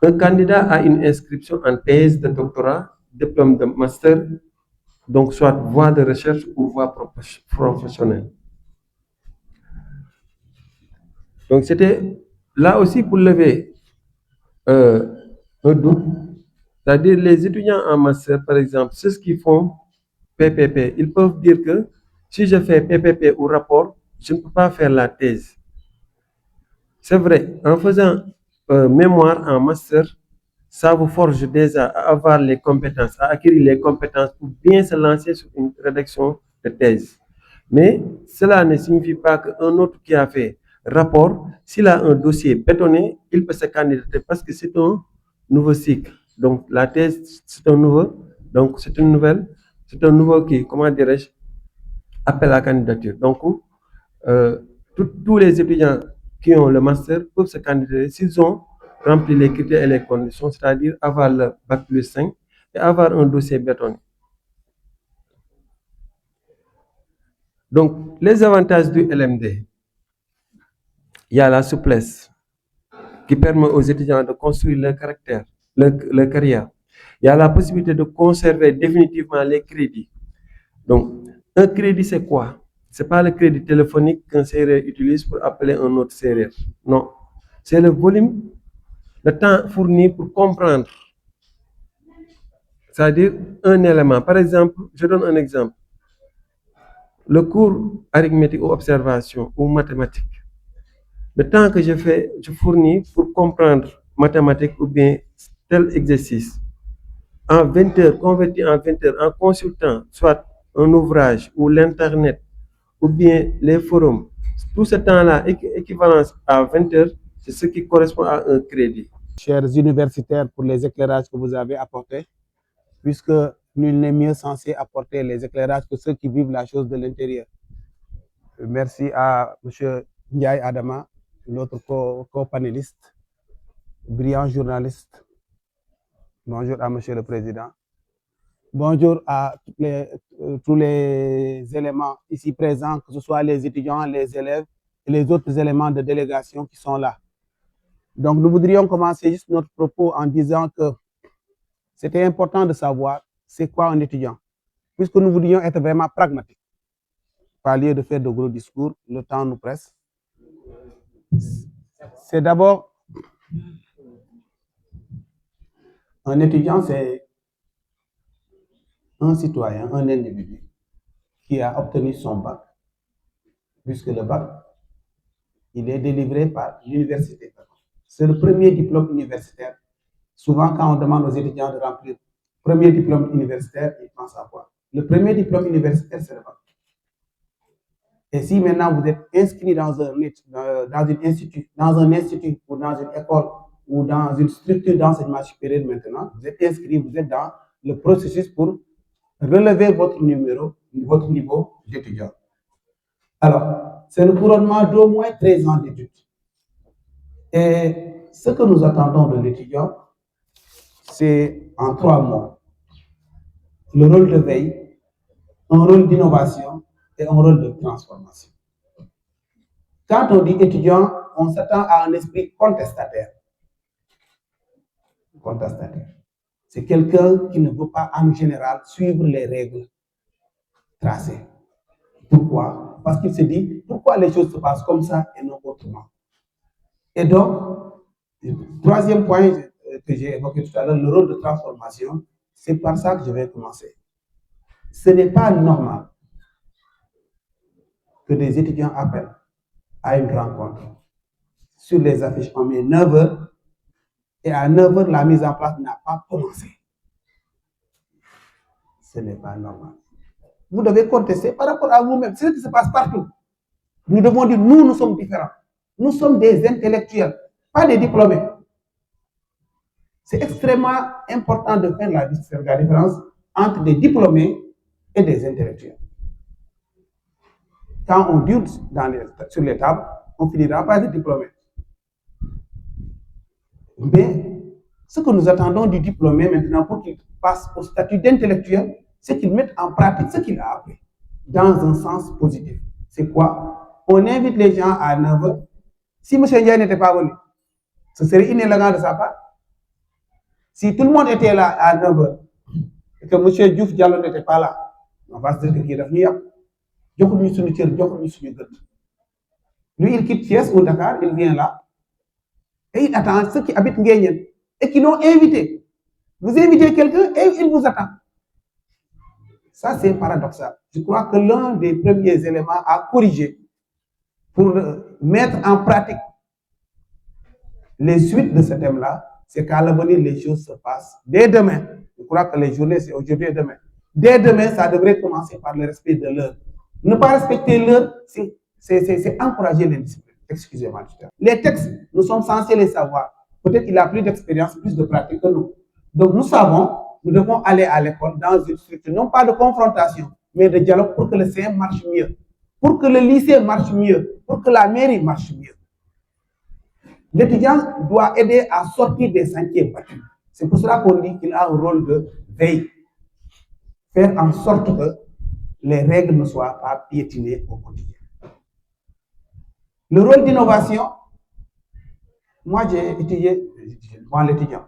Un candidat a une inscription en thèse de doctorat, diplôme de master, donc soit voie de recherche ou voie professionnelle. Donc c'était là aussi pour lever un doute, c'est-à-dire les étudiants en master, par exemple, ceux qui font PPP, ils peuvent dire que si je fais PPP ou rapport, je ne peux pas faire la thèse. C'est vrai, en faisant mémoire en master, ça vous forge déjà à avoir les compétences, à acquérir les compétences pour bien se lancer sur une rédaction de thèse. Mais cela ne signifie pas qu'un autre qui a fait rapport, s'il a un dossier bétonné, il peut se candidater parce que c'est un nouveau cycle. Donc la thèse, c'est un nouveau, donc c'est une nouvelle, c'est un nouveau qui, comment dirais-je, appel à candidature. Donc tous les étudiants qui ont le master peuvent se candidater s'ils ont rempli les critères et les conditions, c'est-à-dire avoir le bac plus 5 et avoir un dossier bétonné. Donc, les avantages du LMD, il y a la souplesse qui permet aux étudiants de construire leur caractère, leur carrière. Il y a la possibilité de conserver définitivement les crédits. Donc, un crédit, c'est quoi? Ce n'est pas le crédit téléphonique qu'un serreur utilise pour appeler un autre serreur. Non. C'est le volume, le temps fourni pour comprendre. C'est-à-dire un élément. Par exemple, je donne un exemple. Le cours arithmétique ou observation ou mathématiques. Le temps que je fournis pour comprendre mathématiques ou bien tel exercice, en 20 heures, converti en 20 heures, en consultant soit un ouvrage ou l'Internet ou bien les forums, tout ce temps-là, équivalence à 20 heures, c'est ce qui correspond à un crédit. Chers universitaires, pour les éclairages que vous avez apportés, puisque nul n'est mieux censé apporter les éclairages que ceux qui vivent la chose de l'intérieur. Merci à M. Ndiaye Adama, notre co-panéliste, brillant journaliste. Bonjour à M. le Président. Bonjour à tous les éléments ici présents, que ce soit les étudiants, les élèves et les autres éléments de délégation qui sont là. Donc, nous voudrions commencer juste notre propos en disant que c'était important de savoir c'est quoi un étudiant, puisque nous voudrions être vraiment pragmatiques. Par lieu de faire de gros discours, le temps nous presse. C'est d'abord Un étudiant, c'est un citoyen, un individu qui a obtenu son bac, puisque le bac, il est délivré par l'université. C'est le premier diplôme universitaire. Souvent, quand on demande aux étudiants de remplir le premier diplôme universitaire, ils pensent à quoi? Le premier diplôme universitaire, c'est le bac. Et si maintenant vous êtes inscrit dans un institut ou dans une école ou dans une structure d'enseignement supérieur maintenant, vous êtes inscrit, vous êtes dans le processus pour relever votre niveau d'étudiant. Alors, c'est le couronnement d'au moins 13 ans d'études. Et ce que nous attendons de l'étudiant, c'est en 3 mots. Le rôle de veille, un rôle d'innovation et un rôle de transformation. Quand on dit étudiant, on s'attend à un esprit contestataire. Contestataire. C'est quelqu'un qui ne veut pas, en général, suivre les règles tracées. Pourquoi? Parce qu'il se dit, pourquoi les choses se passent comme ça et non autrement? Et donc, le troisième point que j'ai évoqué tout à l'heure, le rôle de transformation, c'est par ça que je vais commencer. Ce n'est pas normal que des étudiants appellent à une rencontre. Sur les affiches, on met 9h et à 9h, la mise en place n'a pas commencé. Ce n'est pas normal. Vous devez contester par rapport à vous-même. C'est ce qui se passe partout. Nous devons dire, nous sommes différents. Nous sommes des intellectuels, pas des diplômés. C'est extrêmement important de faire la différence entre des diplômés et des intellectuels. Quand on dure sur les tables, on finira par être diplômé. Mais ce que nous attendons du diplômé maintenant pour qu'il passe au statut d'intellectuel, c'est qu'il mette en pratique ce qu'il a appris dans un sens positif. C'est quoi? On invite les gens à 9h. Si M. Ndiaye n'était pas venu, ce serait inélégant de sa part. Si tout le monde était là à 9h et que M. Diouf Diallo n'était pas là, on va se dire qu'il est venu. Lui, il quitte Thiès ou Dakar, il vient là. Et il attend ceux qui habitent Nguyen et qui l'ont invité. Vous invitez quelqu'un et il vous attend. Ça, c'est paradoxal. Je crois que l'un des premiers éléments à corriger pour mettre en pratique les suites de ce thème-là, c'est qu'à l'avenir, les choses se passent dès demain. Je crois que les journées, c'est aujourd'hui et demain. Dès demain, ça devrait commencer par le respect de l'heure. Ne pas respecter l'heure, c'est encourager l'indiscipline. Excusez-moi. Les textes, nous sommes censés les savoir. Peut-être qu'il a plus d'expérience, plus de pratique que nous. Donc nous savons, nous devons aller à l'école dans une structure, non pas de confrontation, mais de dialogue pour que le CM marche mieux, pour que le lycée marche mieux, pour que la mairie marche mieux. L'étudiant doit aider à sortir des sentiers battus. C'est pour cela qu'on dit qu'il a un rôle de veille. Faire en sorte que les règles ne soient pas piétinées au quotidien. Le rôle d'innovation, moi j'ai étudié devant l'étudiant.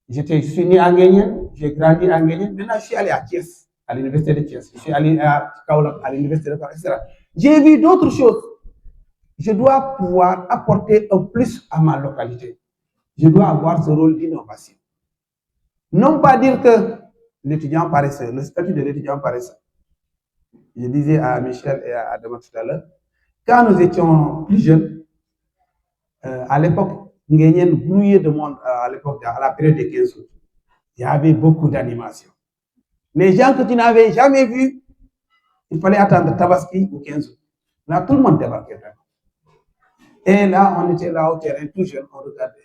Je suis né à Nguyen, j'ai grandi à Nguyen, maintenant je suis allé à Thiès, à l'université de Thiès, je suis allé à Kaolack, à l'université de Kaolack, etc. J'ai vu d'autres choses. Je dois pouvoir apporter un plus à ma localité. Je dois avoir ce rôle d'innovation. Non pas dire que l'étudiant paresseux, le statut de l'étudiant paresseux. Je disais à Michel et à Adama tout à l'heure, quand nous étions plus jeunes, à l'époque, Nguyen grouillait de monde à l'époque, à la période des 15 août. Il y avait beaucoup d'animation. Les gens que tu n'avais jamais vus, il fallait attendre Tabaski ou 15 août. Là, tout le monde débarquait vraiment. Et là, on était là au terrain, tout jeune, on regardait.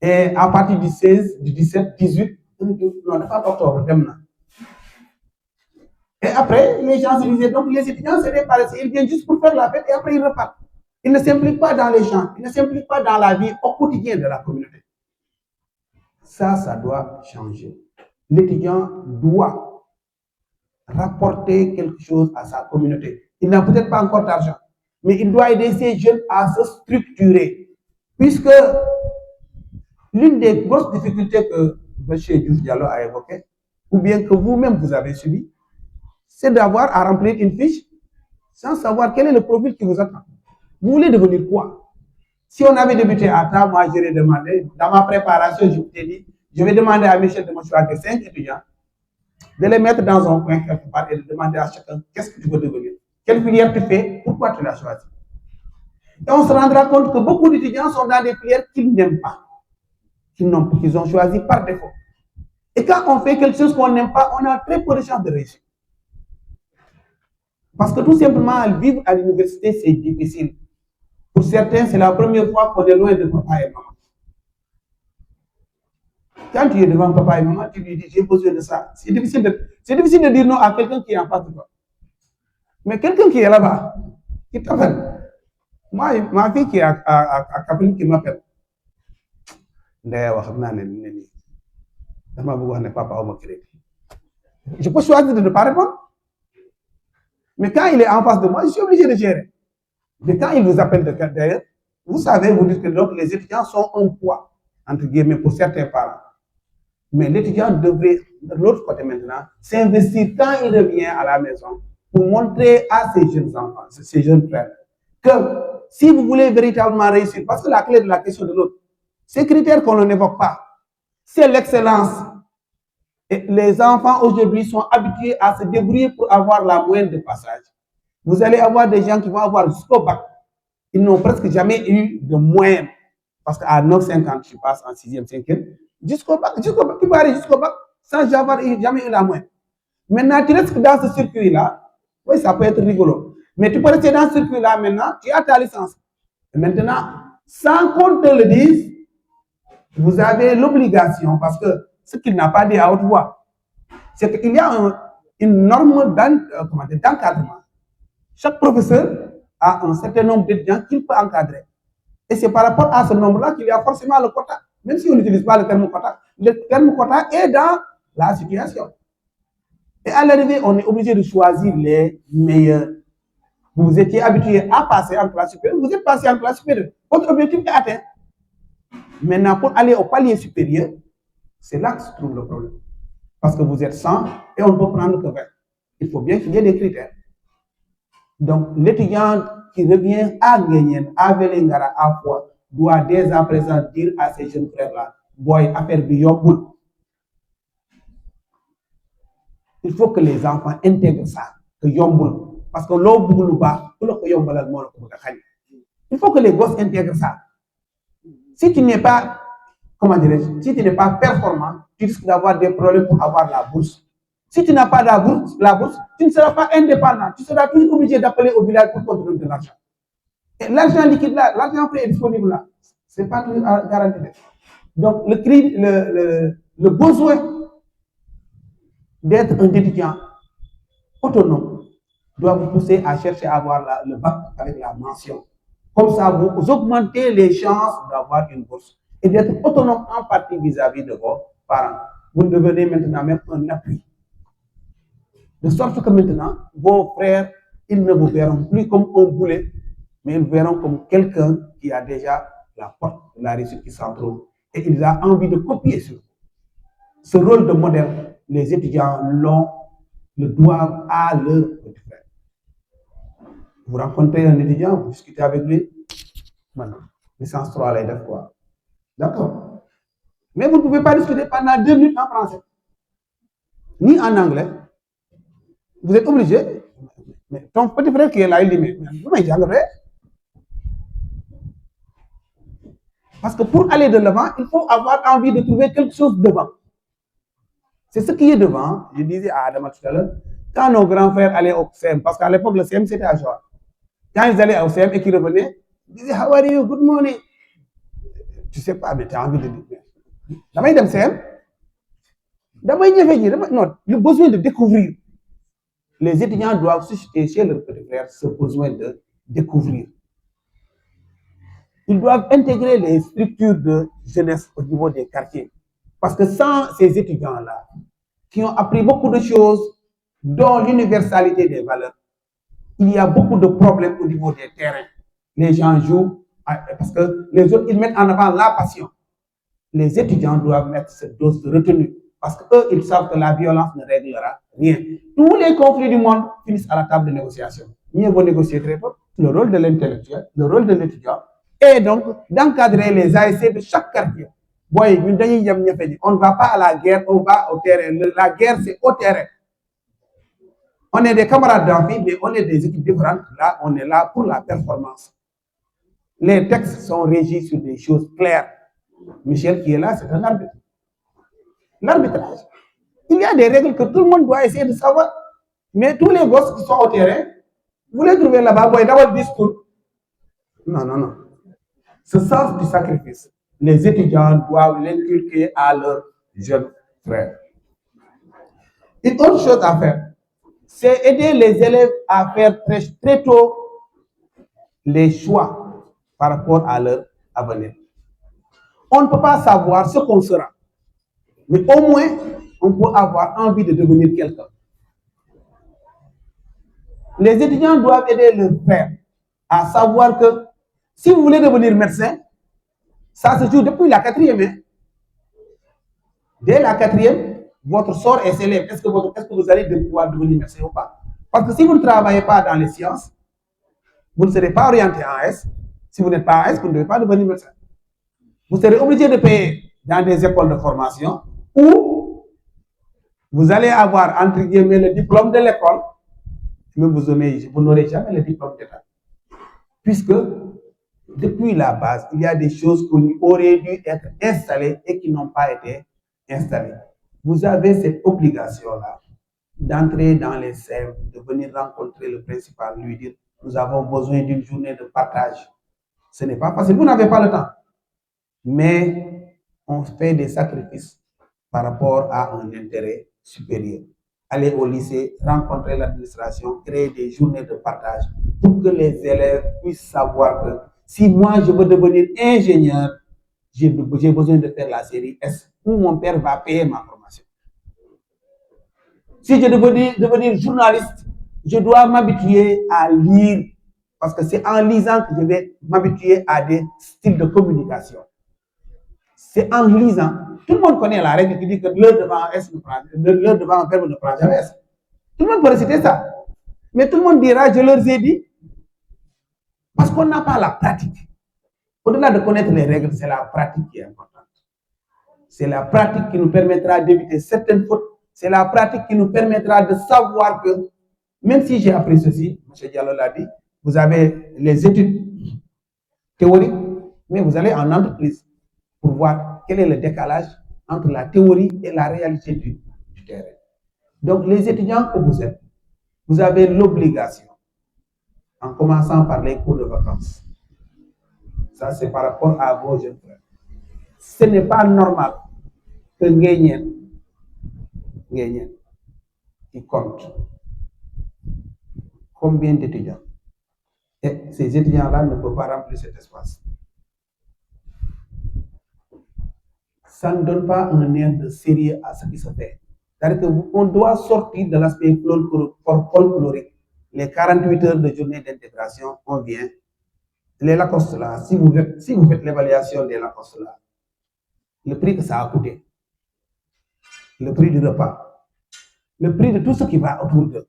Et à partir du 16, du 17, 18, non, pas octobre, et après, les gens se disaient, donc les étudiants, c'est des paresseux, ils viennent juste pour faire la fête et après ils repartent. Ils ne s'impliquent pas dans les champs, ils ne s'impliquent pas dans la vie au quotidien de la communauté. Ça doit changer. L'étudiant doit rapporter quelque chose à sa communauté. Il n'a peut-être pas encore d'argent, mais il doit aider ces jeunes à se structurer. Puisque l'une des grosses difficultés que M. Diouf Diallo a évoquées, ou bien que vous-même vous avez subi, c'est d'avoir à remplir une fiche sans savoir quel est le profil qui vous attend. Vous voulez devenir quoi? Si on avait débuté à temps, moi j'aurais demandé, dans ma préparation, je t'ai dit, je vais demander à Michel de me choisir 5 étudiants, de les mettre dans un coin quelque part et de demander à chacun qu'est-ce que tu veux devenir, quelle filière tu fais, pourquoi tu l'as choisi. Et on se rendra compte que beaucoup d'étudiants sont dans des filières qu'ils n'aiment pas, qu'ils ont choisi par défaut. Et quand on fait quelque chose qu'on n'aime pas, on a très peu de chances de réussir. Parce que tout simplement, vivre à l'université, c'est difficile. Pour certains, c'est la première fois qu'on est loin de papa et maman. Quand tu es devant papa et maman, tu lui dis, j'ai besoin de ça. C'est difficile de dire non à quelqu'un qui est en face de toi. Mais quelqu'un qui est là-bas, qui t'appelle. Moi, ma fille qui est à Kaffrine qui m'appelle. Je peux choisir de ne pas répondre. Mais quand il est en face de moi, je suis obligé de gérer. Mais quand il vous appelle d'ailleurs, vous savez, vous dites que donc, les étudiants sont un poids, entre guillemets, pour certains parents. Mais l'étudiant devrait, de l'autre côté maintenant, s'investir quand il revient à la maison pour montrer à ses jeunes enfants, ses jeunes frères, que si vous voulez véritablement réussir, parce que la clé de la question de l'autre, ces critères qu'on n'évoque pas, c'est l'excellence. Et les enfants aujourd'hui sont habitués à se débrouiller pour avoir la moyenne de passage. Vous allez avoir des gens qui vont avoir jusqu'au bac. Ils n'ont presque jamais eu de moyenne. Parce qu'à 9,50, tu passes en 6e, 5e, jusqu'au bac, tu peux aller jusqu'au bac sans avoir jamais eu la moyenne. Maintenant, tu restes dans ce circuit-là. Oui, ça peut être rigolo. Mais tu peux rester dans ce circuit-là maintenant, tu as ta licence. Et maintenant, sans qu'on te le dise, vous avez l'obligation, parce que ce qu'il n'a pas dit à haute voix, c'est qu'il y a une norme d'encadrement. Chaque professeur a un certain nombre d'étudiants qu'il peut encadrer. Et c'est par rapport à ce nombre-là qu'il y a forcément le quota. Même si on n'utilise pas le terme quota est dans la situation. Et à l'arrivée, on est obligé de choisir les meilleurs. Vous étiez habitué à passer en classe supérieure, vous êtes passé en classe supérieure. Votre objectif est atteint. Maintenant, pour aller au palier supérieur, c'est là que se trouve le problème. Parce que vous êtes 100 et on ne peut prendre que 20. Il faut bien qu'il y ait des critères. Donc, l'étudiant qui revient à Guénienne, à Velengara, à Foix, doit dès à présent dire à ces jeunes frères-là, boy, affaire biyoboul. Il faut que les enfants intègrent ça, que yomboul. Parce que l'eau boulouba, il faut que les gosses intègrent ça. Si tu n'es pas, si tu n'es pas performant, tu risques d'avoir des problèmes pour avoir la bourse. Si tu n'as pas la bourse, tu ne seras pas indépendant. Tu seras toujours obligé d'appeler au village pour contrôler de l'argent. Et l'argent liquide là, l'argent prêt est disponible là. Ce n'est pas toujours garanti. Donc, le besoin d'être un étudiant autonome doit vous pousser à chercher à avoir le bac avec la mention. Comme ça, vous augmentez les chances d'avoir une bourse et d'être autonome en partie vis-à-vis de vos parents. Vous devenez maintenant même un appui. De sorte que maintenant, vos frères, ils ne vous verront plus comme un boulet, mais ils verront comme quelqu'un qui a déjà la porte de la réussite qui s'en trouve. Et ils ont envie de copier sur vous. Ce rôle de modèle, les étudiants le doivent à leur petit frère. Vous rencontrez un étudiant, vous discutez avec lui, maintenant, licence 3, là, il fait quoi? D'accord. Mais vous ne pouvez pas discuter pendant 2 minutes en français, ni en anglais. Vous êtes obligé. Mais ton petit frère qui est là, il dit, mais j'aimerais. Parce que pour aller de l'avant, il faut avoir envie de trouver quelque chose devant. C'est ce qui est devant. Je disais à Adama tout à l'heure, quand nos grands frères allaient au CM, parce qu'à l'époque, le CM, c'était à Joie. Quand ils allaient au CM et qu'ils revenaient, ils disaient, how are you? Good morning. Tu sais pas, mais tu as envie de dire. Damay dem CM. Non, le besoin de découvrir. Les étudiants doivent susciter chez leurs petits frères ce besoin de découvrir. Ils doivent intégrer les structures de jeunesse au niveau des quartiers. Parce que sans ces étudiants-là, qui ont appris beaucoup de choses, dont l'universalité des valeurs, il y a beaucoup de problèmes au niveau des terrains. Les gens jouent, parce que les autres, ils mettent en avant la passion. Les étudiants doivent mettre cette dose de retenue. Parce qu'eux, ils savent que la violence ne réglera rien. Tous les conflits du monde finissent à la table de négociation. Mieux vaut négocier très tôt. Le rôle de l'intellectuel, le rôle de l'étudiant, et donc d'encadrer les ASC de chaque quartier. On ne va pas à la guerre, on va au terrain. La guerre, c'est au terrain. On est des camarades d'amphi, mais on est des équipes différentes. Là, on est là pour la performance. Les textes sont régis sur des choses claires. Michel qui est là, c'est un arbitre. L'arbitrage. Il y a des règles que tout le monde doit essayer de savoir. Mais tous les gosses qui sont au terrain, vous les trouvez là-bas, vous voyez d'abord le discours. Non, non, non. Ce sens du sacrifice, les étudiants doivent l'inculquer à leurs jeunes frères. Une autre chose à faire, c'est aider les élèves à faire très tôt les choix par rapport à leur avenir. On ne peut pas savoir ce qu'on sera, mais au moins, on peut avoir envie de devenir quelqu'un. Les étudiants doivent aider leurs frères à savoir que si vous voulez devenir médecin, ça se joue depuis la 4e. Dès la 4e, votre sort est célèbre. Est-ce que vous allez pouvoir devenir médecin ou pas? Parce que si vous ne travaillez pas dans les sciences, vous ne serez pas orienté en S. Si vous n'êtes pas en S, vous ne devez pas devenir médecin. Vous serez obligé de payer dans des écoles de formation où vous allez avoir, entre guillemets, le diplôme de l'école, mais vous n'aurez jamais le diplôme d'État. Puisque, depuis la base, il y a des choses qui auraient dû être installées et qui n'ont pas été installées. Vous avez cette obligation-là d'entrer dans les SEM, de venir rencontrer le principal, lui dire, nous avons besoin d'une journée de partage. Ce n'est pas facile, vous n'avez pas le temps. Mais on fait des sacrifices par rapport à un intérêt supérieur. Aller au lycée, rencontrer l'administration, créer des journées de partage pour que les élèves puissent savoir que si moi je veux devenir ingénieur, j'ai besoin de faire la série S où mon père va payer ma formation. Si je veux devenir journaliste, je dois m'habituer à lire parce que c'est en lisant que je vais m'habituer à des styles de communication. C'est en lisant. Tout le monde connaît la règle qui dit que l'heure devant un verbe ne prend jamais S. Tout le monde peut réciter ça. Mais tout le monde dira, je leur ai dit, parce qu'on n'a pas la pratique. Au-delà de connaître les règles, c'est la pratique qui est importante. C'est la pratique qui nous permettra d'éviter certaines fautes. C'est la pratique qui nous permettra de savoir que, même si j'ai appris ceci, M. Diallo l'a dit, vous avez les études théoriques, mais vous allez en entreprise pour voir quel est le décalage entre la théorie et la réalité du terrain. Donc, les étudiants que vous êtes, vous avez l'obligation, en commençant par les cours de vacances. Ça, c'est par rapport à vos jeunes frères. Ce n'est pas normal que Nguyen, qui compte combien d'étudiants, et ces étudiants-là ne peuvent pas remplir cet espace. Ça ne donne pas un air de sérieux à ce qui se fait. C'est-à-dire qu'on doit sortir de l'aspect folklorique. Les 48 heures de journée d'intégration, on vient. Les Lacoste là, si vous faites l'évaluation des Lacoste là, le prix que ça a coûté, le prix du repas, le prix de tout ce qui va autour d'eux,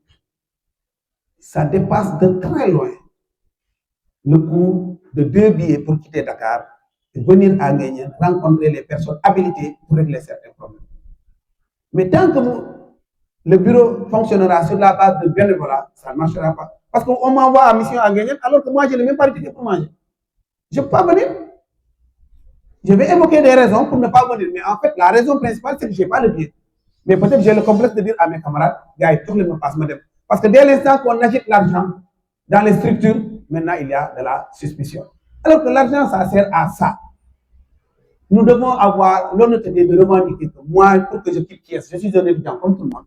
ça dépasse de très loin le coût de 2 billets pour quitter Dakar et venir à Nguyen rencontrer les personnes habilitées pour régler certains problèmes. Mais tant que le bureau fonctionnera sur la base de bénévolat, ça ne marchera pas. Parce qu'on m'envoie à mission à Nguyen alors que moi, je n'ai même pas de ticket pour manger. Je ne peux pas venir. Je vais évoquer des raisons pour ne pas venir. Mais en fait, la raison principale, c'est que je n'ai pas le billet. Mais peut-être j'ai le complexe de dire à mes camarades, gars, il faut que je me passe madame. Parce que dès l'instant qu'on achète l'argent dans les structures, maintenant, il y a de la suspicion. Alors que l'argent, ça sert à ça. Nous devons avoir l'honnêteté de revendiquer que moi, pour que je quitte Thiès, je suis un étudiant comme tout le monde.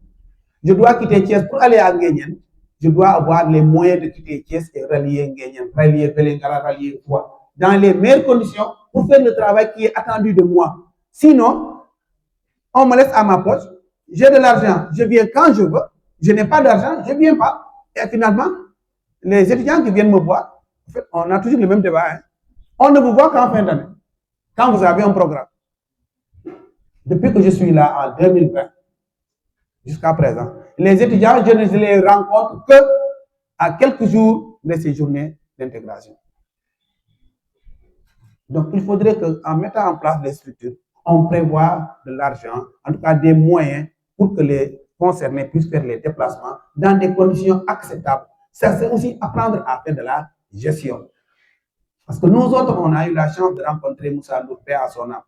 Je dois quitter Thiès pour aller à Nguyen. Je dois avoir les moyens de quitter Thiès et rallier Nguyen, rallier Belengara, rallier quoi, dans les meilleures conditions pour faire le travail qui est attendu de moi. Sinon, on me laisse à ma poche, j'ai de l'argent, je viens quand je veux, je n'ai pas d'argent, je ne viens pas. Et finalement, les étudiants qui viennent me voir, en fait, on a toujours le même débat. Hein. On ne vous voit qu'en fin d'année, quand vous avez un programme. Depuis que je suis là en 2020, jusqu'à présent, les étudiants, je ne les rencontre que à quelques jours de ces journées d'intégration. Donc, il faudrait qu'en mettant en place les structures, on prévoit de l'argent, en tout cas des moyens pour que les concernés puissent faire les déplacements dans des conditions acceptables. Ça, c'est aussi apprendre à faire de la gestion. Parce que nous autres, on a eu la chance de rencontrer Moussa Ndourpé à son âme.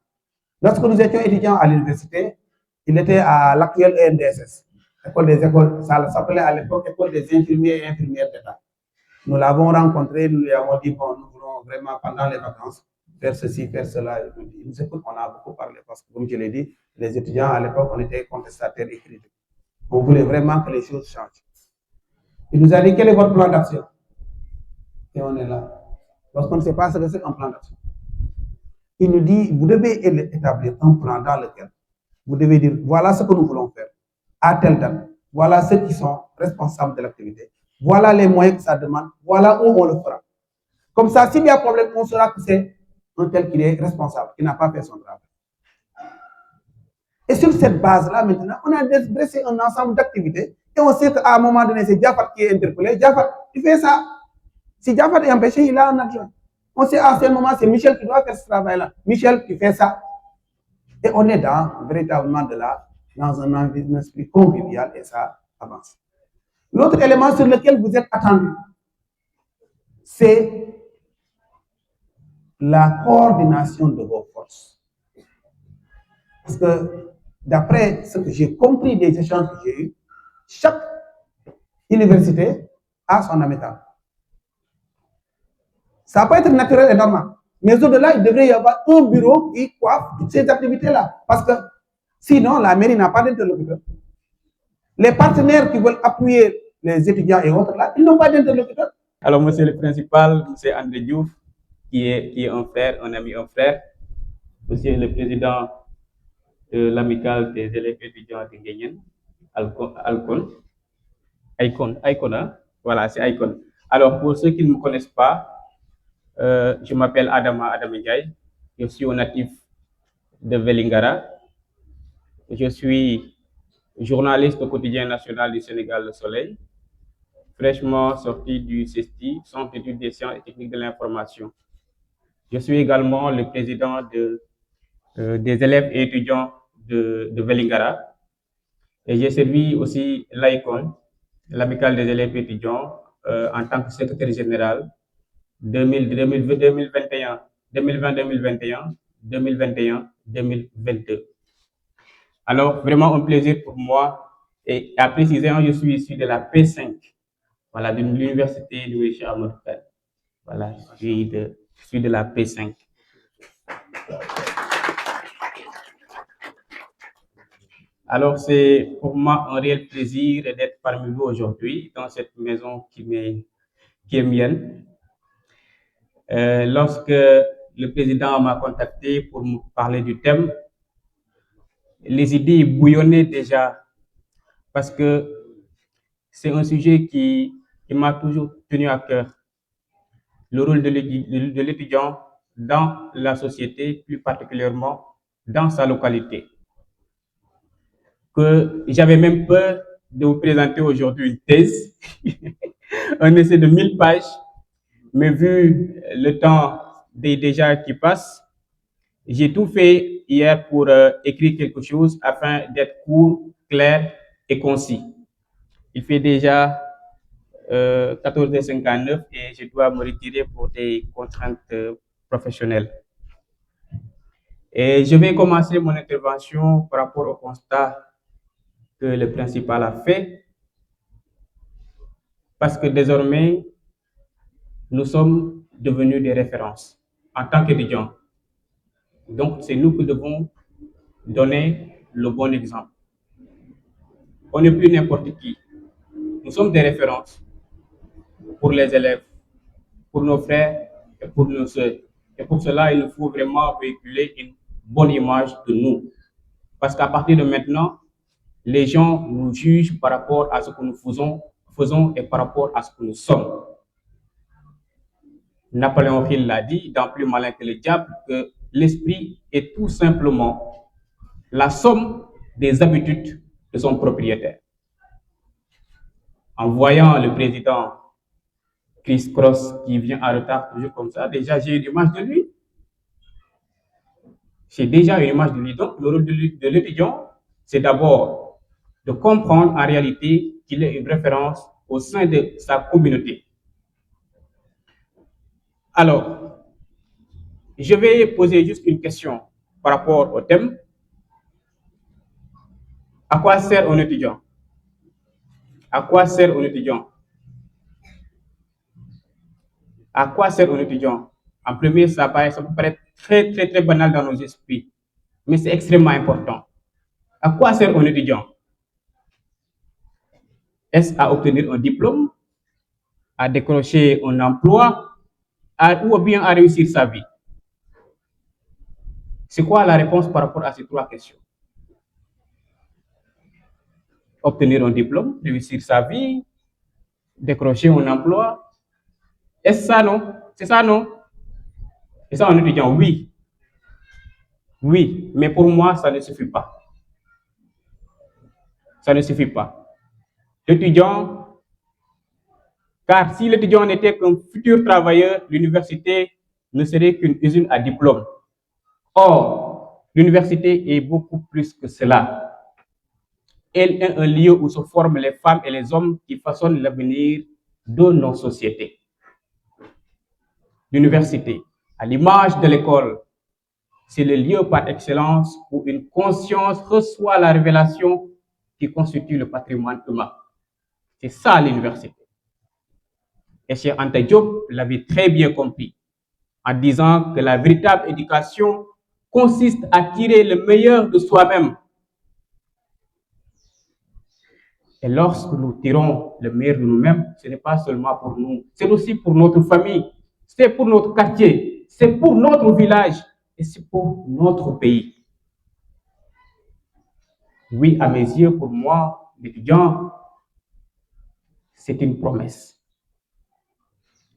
Lorsque nous étions étudiants à l'université, il était à l'actuelle ENDSS, école des écoles, ça s'appelait à l'époque École des infirmiers et infirmières d'État. Nous l'avons rencontré, nous lui avons dit, bon, nous voulons vraiment, pendant les vacances, faire ceci, faire cela. Il nous écoute, on a beaucoup parlé, parce que, comme je l'ai dit, les étudiants, à l'époque, on était contestataires et critiques. On voulait vraiment que les choses changent. Il nous a dit, quel est votre plan d'action? Et on est là. Lorsqu'on ne sait pas ce que c'est un plan d'action. Il nous dit, vous devez établir un plan dans lequel vous devez dire, voilà ce que nous voulons faire à telle date, voilà ceux qui sont responsables de l'activité, voilà les moyens que ça demande, voilà où on le fera. Comme ça, s'il y a problème, on saura que c'est un tel qui est responsable, qui n'a pas fait son travail. Et sur cette base-là, maintenant, on a dressé un ensemble d'activités et on sait qu'à un moment donné, c'est Diafat qui est interpellé. Diafat, il fait ça. Si Diafat est empêché, il a un adjoint. On sait à ce moment, c'est Michel qui doit faire ce travail-là. Michel qui fait ça. Et on est véritablement dans un esprit convivial et ça avance. L'autre élément sur lequel vous êtes attendu, c'est la coordination de vos forces. Parce que d'après ce que j'ai compris des échanges que j'ai eus, chaque université a son amical. Ça peut être naturel et normal. Mais au-delà, il devrait y avoir un bureau qui coiffe toutes ces activités-là. Parce que sinon, la mairie n'a pas d'interlocuteur. Les partenaires qui veulent appuyer les étudiants et autres, là, ils n'ont pas d'interlocuteur. Alors, monsieur le principal, monsieur André Diouf, qui est un frère, un ami, un frère. Monsieur le président de l'amicale des élèves étudiants de Guénienne, Icon, voilà, c'est Icon. Alors, pour ceux qui ne me connaissent pas, je m'appelle Adama Ndiaye, je suis un natif de Vélingara. Je suis journaliste au quotidien national du Sénégal, Le Soleil, fraîchement sorti du CESTI, Centre d'études des sciences et techniques de l'information. Je suis également le président des élèves et étudiants de Vélingara. Et j'ai servi aussi l'ICON, l'amicale des élèves et étudiants, en tant que secrétaire général 2020-2021, 2022. Alors, vraiment un plaisir pour moi. Et à préciser, je suis issu de la P5, voilà, de l'université de Cheikh Ahmadou Bamba. Voilà, je suis de la P5. Alors, c'est pour moi un réel plaisir d'être parmi vous aujourd'hui dans cette maison qui est mienne. Lorsque le président m'a contacté pour me parler du thème, les idées bouillonnaient déjà parce que c'est un sujet qui m'a toujours tenu à cœur. Le rôle de l'étudiant dans la société, plus particulièrement dans sa localité. Que j'avais même peur de vous présenter aujourd'hui une thèse, un essai de 1000 pages, mais vu le temps déjà qui passe, j'ai tout fait hier pour écrire quelque chose afin d'être court, clair et concis. Il fait déjà 14h59 et je dois me retirer pour des contraintes professionnelles. Et je vais commencer mon intervention par rapport au constat que le principal a fait, parce que désormais, nous sommes devenus des références en tant qu'étudiants. Donc, c'est nous qui devons donner le bon exemple. On n'est plus n'importe qui. Nous sommes des références pour les élèves, pour nos frères et pour nos sœurs. Et pour cela, il nous faut vraiment véhiculer une bonne image de nous. Parce qu'à partir de maintenant, les gens nous jugent par rapport à ce que nous faisons et par rapport à ce que nous sommes. Napoléon Hill l'a dit, dans Plus malin que le diable, que l'esprit est tout simplement la somme des habitudes de son propriétaire. En voyant le président Chris Cross qui vient en retard toujours comme ça, déjà j'ai une image de lui. c'est déjà une image de l'étudiant. Le rôle de l'étudiant, c'est d'abord de comprendre en réalité qu'il est une référence au sein de sa communauté. Alors, je vais poser juste une question par rapport au thème. À quoi sert un étudiant? À quoi sert un étudiant? À quoi sert un étudiant? En premier, ça peut paraître très banal dans nos esprits, mais c'est extrêmement important. À quoi sert un étudiant? Est-ce à obtenir un diplôme, à décrocher un emploi, ou bien à réussir sa vie? C'est quoi la réponse par rapport à ces trois questions? Obtenir un diplôme, réussir sa vie, décrocher un emploi. Est-ce ça, non? C'est ça, non? C'est ça un étudiant? Oui. Oui, mais pour moi, ça ne suffit pas. Ça ne suffit pas. L'étudiant, car si l'étudiant n'était qu'un futur travailleur, l'université ne serait qu'une usine à diplôme. Or, l'université est beaucoup plus que cela. Elle est un lieu où se forment les femmes et les hommes qui façonnent l'avenir de nos sociétés. L'université, à l'image de l'école, c'est le lieu par excellence où une conscience reçoit la révélation qui constitue le patrimoine humain. C'est ça l'université. Et Cheikh Anta Diop l'avait très bien compris en disant que la véritable éducation consiste à tirer le meilleur de soi-même. Et lorsque nous tirons le meilleur de nous-mêmes, ce n'est pas seulement pour nous, c'est aussi pour notre famille, c'est pour notre quartier, c'est pour notre village et c'est pour notre pays. Oui, à mes yeux, pour moi, l'étudiant, c'est une promesse.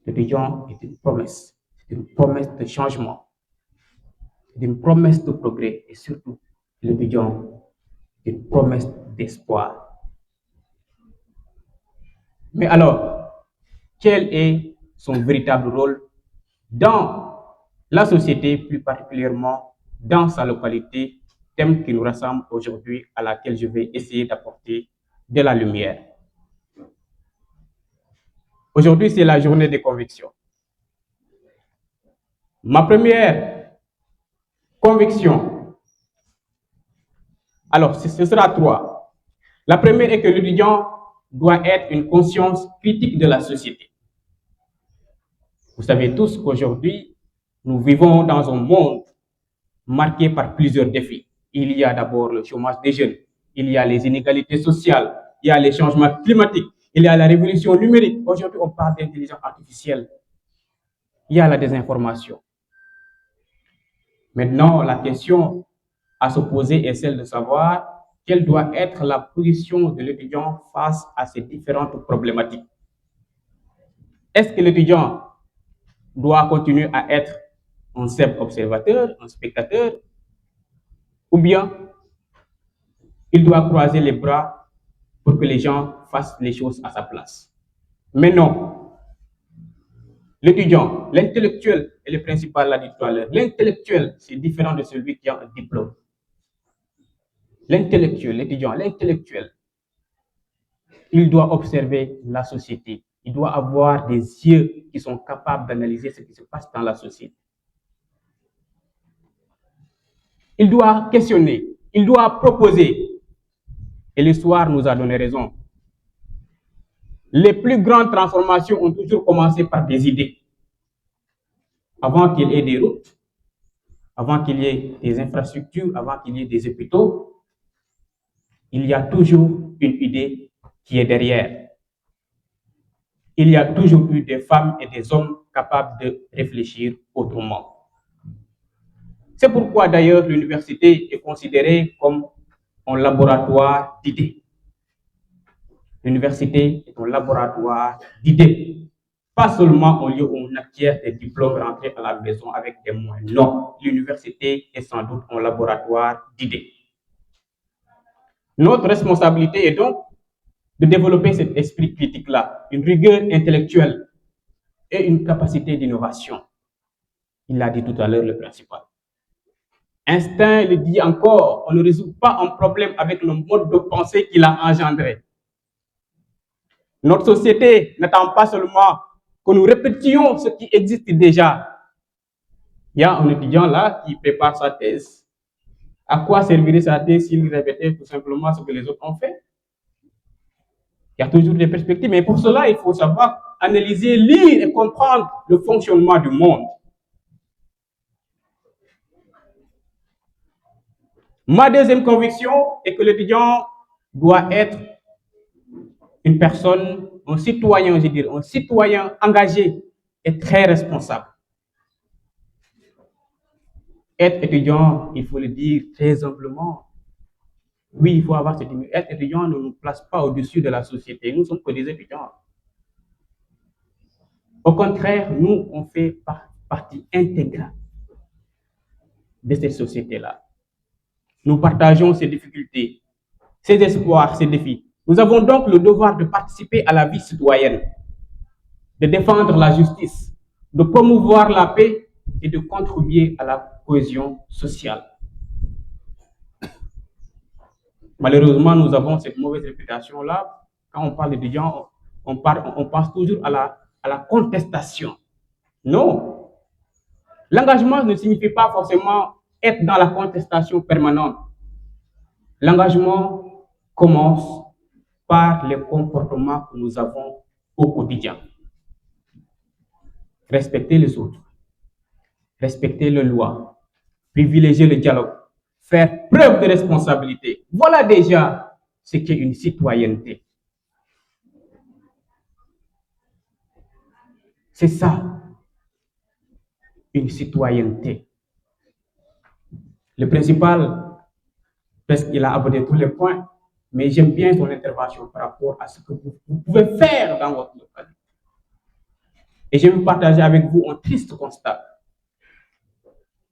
L'étudiant est une promesse. C'est une promesse de changement. C'est une promesse de progrès. Et surtout, l'étudiant est une promesse d'espoir. Mais alors, quel est son véritable rôle dans la société, plus particulièrement dans sa localité, thème qui nous rassemble aujourd'hui, à laquelle je vais essayer d'apporter de la lumière. Aujourd'hui, c'est la journée des convictions. Ma première conviction, alors ce sera trois. La première est que l'étudiant doit être une conscience critique de la société. Vous savez tous qu'aujourd'hui, nous vivons dans un monde marqué par plusieurs défis. Il y a d'abord le chômage des jeunes, il y a les inégalités sociales, il y a les changements climatiques, il y a la révolution numérique. Aujourd'hui, on parle d'intelligence artificielle. Il y a la désinformation. Maintenant, la question à se poser est celle de savoir quelle doit être la position de l'étudiant face à ces différentes problématiques. Est-ce que l'étudiant doit continuer à être un simple observateur, un spectateur, ou bien il doit croiser les bras pour que les gens fassent les choses à sa place? Mais non. L'étudiant, l'intellectuel est le principal, l'a dit tout à l'heure. L'intellectuel, c'est différent de celui qui a un diplôme. L'intellectuel, l'étudiant, l'intellectuel, il doit observer la société. Il doit avoir des yeux qui sont capables d'analyser ce qui se passe dans la société. Il doit questionner, il doit proposer. Et l'histoire nous a donné raison. Les plus grandes transformations ont toujours commencé par des idées. Avant qu'il y ait des routes, avant qu'il y ait des infrastructures, avant qu'il y ait des hôpitaux, il y a toujours une idée qui est derrière. Il y a toujours eu des femmes et des hommes capables de réfléchir autrement. C'est pourquoi d'ailleurs l'université est considérée comme un laboratoire d'idées. L'université est un laboratoire d'idées. Pas seulement un lieu où on acquiert des diplômes rentrés à la maison avec des moyens. Non, l'université est sans doute un laboratoire d'idées. Notre responsabilité est donc de développer cet esprit critique-là, une rigueur intellectuelle et une capacité d'innovation. Il l'a dit tout à l'heure, le principal. Einstein le dit encore, on ne résout pas un problème avec le mode de pensée qu'il a engendré. Notre société n'attend pas seulement que nous répétions ce qui existe déjà. Il y a un étudiant là qui prépare sa thèse. À quoi servirait sa thèse s'il répétait tout simplement ce que les autres ont fait? Il y a toujours des perspectives, mais pour cela, il faut savoir analyser, lire et comprendre le fonctionnement du monde. Ma deuxième conviction est que l'étudiant doit être une personne, un citoyen, je dirais, un citoyen engagé et très responsable. Être étudiant, il faut le dire très humblement. Oui, il faut avoir cette humilité. Être étudiant ne nous place pas au-dessus de la société. Nous sommes que des étudiants. Au contraire, nous, on fait partie intégrale de cette société-là. Nous partageons ces difficultés, ces espoirs, ces défis. Nous avons donc le devoir de participer à la vie citoyenne, de défendre la justice, de promouvoir la paix et de contribuer à la cohésion sociale. Malheureusement, nous avons cette mauvaise réputation-là. Quand on parle d'étudiants, on pense toujours à la contestation. Non. L'engagement ne signifie pas forcément être dans la contestation permanente. L'engagement commence par les comportements que nous avons au quotidien. Respecter les autres, respecter les lois, privilégier le dialogue, faire preuve de responsabilité. Voilà déjà ce qu'est une citoyenneté. C'est ça, une citoyenneté. Le principal, parce qu'il a abordé tous les points, mais j'aime bien son intervention par rapport à ce que vous pouvez faire dans votre localité. Et je vais vous partager avec vous un triste constat.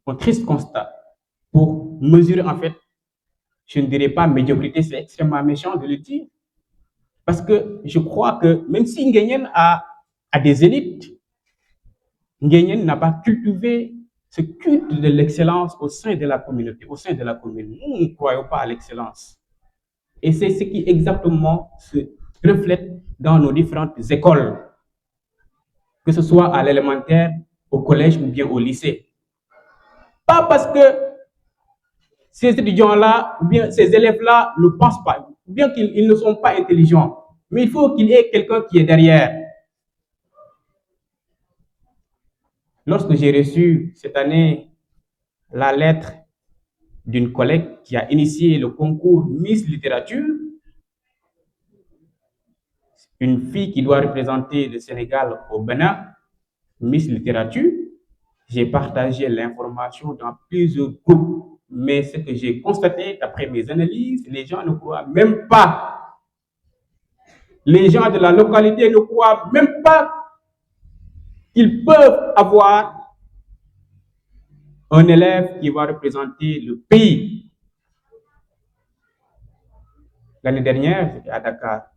Un triste constat pour mesurer, en fait, je ne dirais pas médiocrité, c'est extrêmement méchant de le dire. Parce que je crois que même si Nguyen a des élites, Nguyen n'a pas cultivé ce culte de l'excellence au sein de la communauté, au sein de la commune. Nous ne croyons pas à l'excellence. Et c'est ce qui exactement se reflète dans nos différentes écoles, que ce soit à l'élémentaire, au collège ou bien au lycée. Pas parce que ces étudiants-là, ou bien ces élèves-là ne pensent pas, ou bien qu'ils ne sont pas intelligents, mais il faut qu'il y ait quelqu'un qui est derrière. Lorsque j'ai reçu cette année la lettre d'une collègue qui a initié le concours Miss Littérature, une fille qui doit représenter le Sénégal au Bénin, Miss Littérature, j'ai partagé l'information dans plusieurs groupes. Mais ce que j'ai constaté, d'après mes analyses, les gens ne croient même pas. Les gens de la localité ne croient même pas qu'ils peuvent avoir un élève qui va représenter le pays. L'année dernière, c'était à Dakar.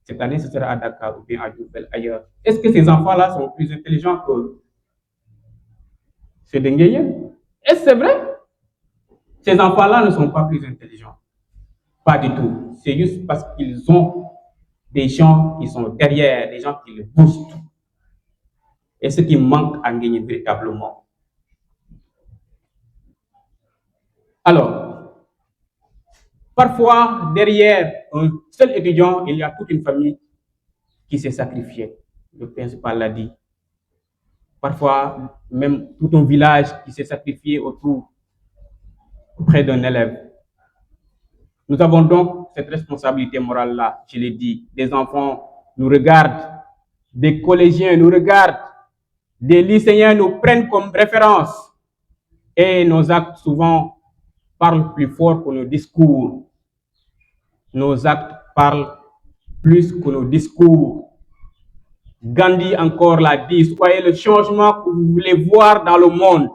Cette année, ce sera à Dakar ou bien à Djoubel, ailleurs. Est-ce que ces enfants-là sont plus intelligents que ceux de Nguyen? Est-ce que c'est vrai? Ces enfants-là ne sont pas plus intelligents. Pas du tout. C'est juste parce qu'ils ont des gens qui sont derrière, des gens qui le boostent. Et ce qui manque à Nguyen véritablement. Alors, parfois, derrière un seul étudiant, il y a toute une famille qui s'est sacrifiée. Le principal l'a dit. Parfois, même tout un village qui s'est sacrifié auprès d'un élève. Nous avons donc cette responsabilité morale-là, je l'ai dit. Des enfants nous regardent, des collégiens nous regardent, des lycéens nous prennent comme référence. Et nos actes souvent parlent plus fort que nos discours. Nos actes parlent plus que nos discours. Gandhi encore l'a dit, soyez le changement que vous voulez voir dans le monde.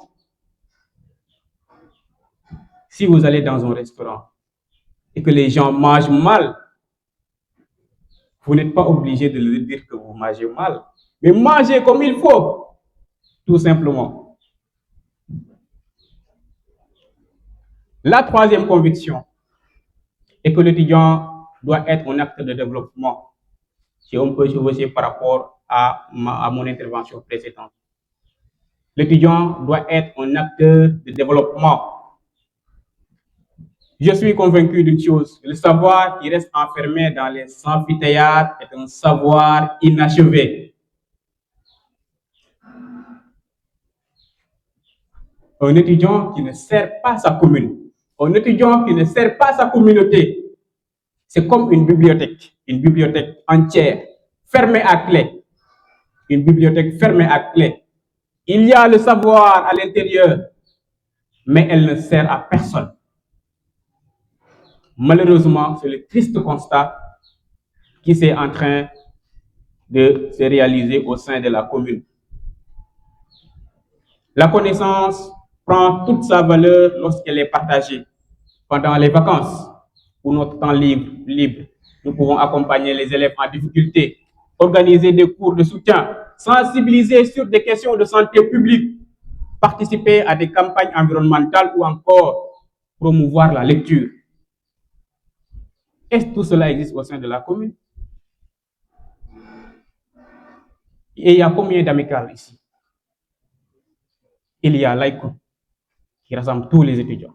Si vous allez dans un restaurant et que les gens mangent mal, vous n'êtes pas obligé de leur dire que vous mangez mal, mais mangez comme il faut, tout simplement. La troisième conviction est que l'étudiant doit être un acteur de développement. Si on peut chevaucher par rapport à mon intervention précédente. L'étudiant doit être un acteur de développement. Je suis convaincu d'une chose, le savoir qui reste enfermé dans les amphithéâtres est un savoir inachevé. Un étudiant qui ne sert pas sa commune, un étudiant qui ne sert pas sa communauté, c'est comme une bibliothèque entière, fermée à clé. Une bibliothèque fermée à clé. Il y a le savoir à l'intérieur, mais elle ne sert à personne. Malheureusement, c'est le triste constat qui est en train de se réaliser au sein de la commune. La connaissance prend toute sa valeur lorsqu'elle est partagée. Pendant les vacances ou notre temps libre, nous pouvons accompagner les élèves en difficulté, organiser des cours de soutien, sensibiliser sur des questions de santé publique, participer à des campagnes environnementales ou encore promouvoir la lecture. Est-ce que tout cela existe au sein de la commune? Et il y a combien d'amicales ici? Il y a l'AICO qui rassemble tous les étudiants.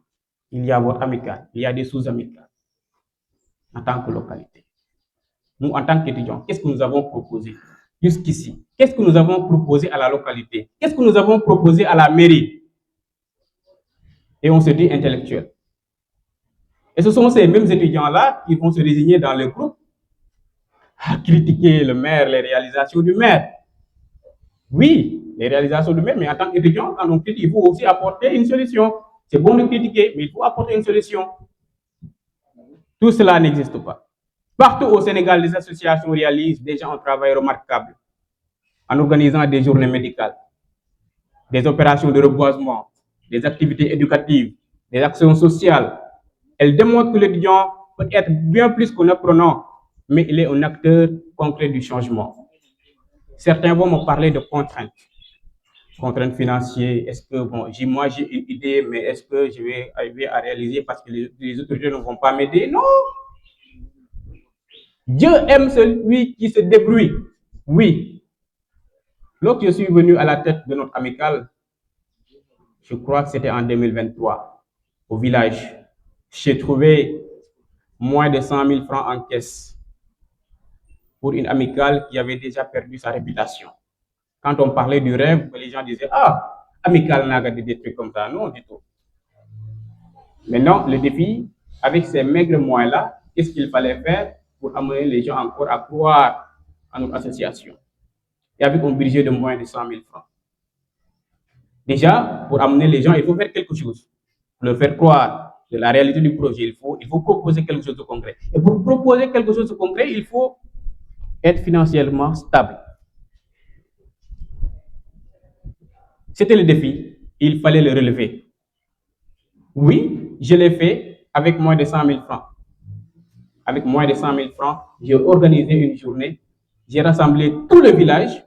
Il y a votre amicale, il y a des sous-amicales en tant que localité. Nous, en tant qu'étudiants, qu'est-ce que nous avons proposé jusqu'ici? Qu'est-ce que nous avons proposé à la localité? Qu'est-ce que nous avons proposé à la mairie? Et on se dit intellectuel. Et ce sont ces mêmes étudiants-là qui vont se résigner dans le groupe à critiquer le maire, les réalisations du maire. Oui, les réalisations du maire, mais en tant qu'étudiant, quand on critique, il faut aussi apporter une solution. C'est bon de critiquer, mais il faut apporter une solution. Tout cela n'existe pas. Partout au Sénégal, les associations réalisent déjà un travail remarquable en organisant des journées médicales, des opérations de reboisement, des activités éducatives, des actions sociales. Elles démontrent que l'étudiant peut être bien plus qu'un apprenant, mais il est un acteur concret du changement. Certains vont me parler de contraintes. Contraintes financières, est-ce que, bon, moi j'ai une idée, mais est-ce que je vais arriver à réaliser parce que les autorités ne vont pas m'aider? Non! Dieu aime celui qui se débrouille. Oui. Lorsque je suis venu à la tête de notre amicale, je crois que c'était en 2023, au village, j'ai trouvé moins de 100 000 francs en caisse pour une amicale qui avait déjà perdu sa réputation. Quand on parlait du rêve, les gens disaient, ah, amicale n'a pas des trucs comme ça. Non, du tout. Maintenant, le défi, avec ces maigres moyens-là, qu'est-ce qu'il fallait faire pour amener les gens encore à croire à notre association? Et avec un budget de moins de 100 000 francs. Déjà, pour amener les gens, il faut faire quelque chose. Pour leur faire croire de la réalité du projet, il faut proposer quelque chose de concret. Et pour proposer quelque chose de concret, il faut être financièrement stable. C'était le défi, il fallait le relever. Oui, je l'ai fait avec moins de 100 000 francs. Avec moins de 100 000 francs, j'ai organisé une journée, j'ai rassemblé tout le village,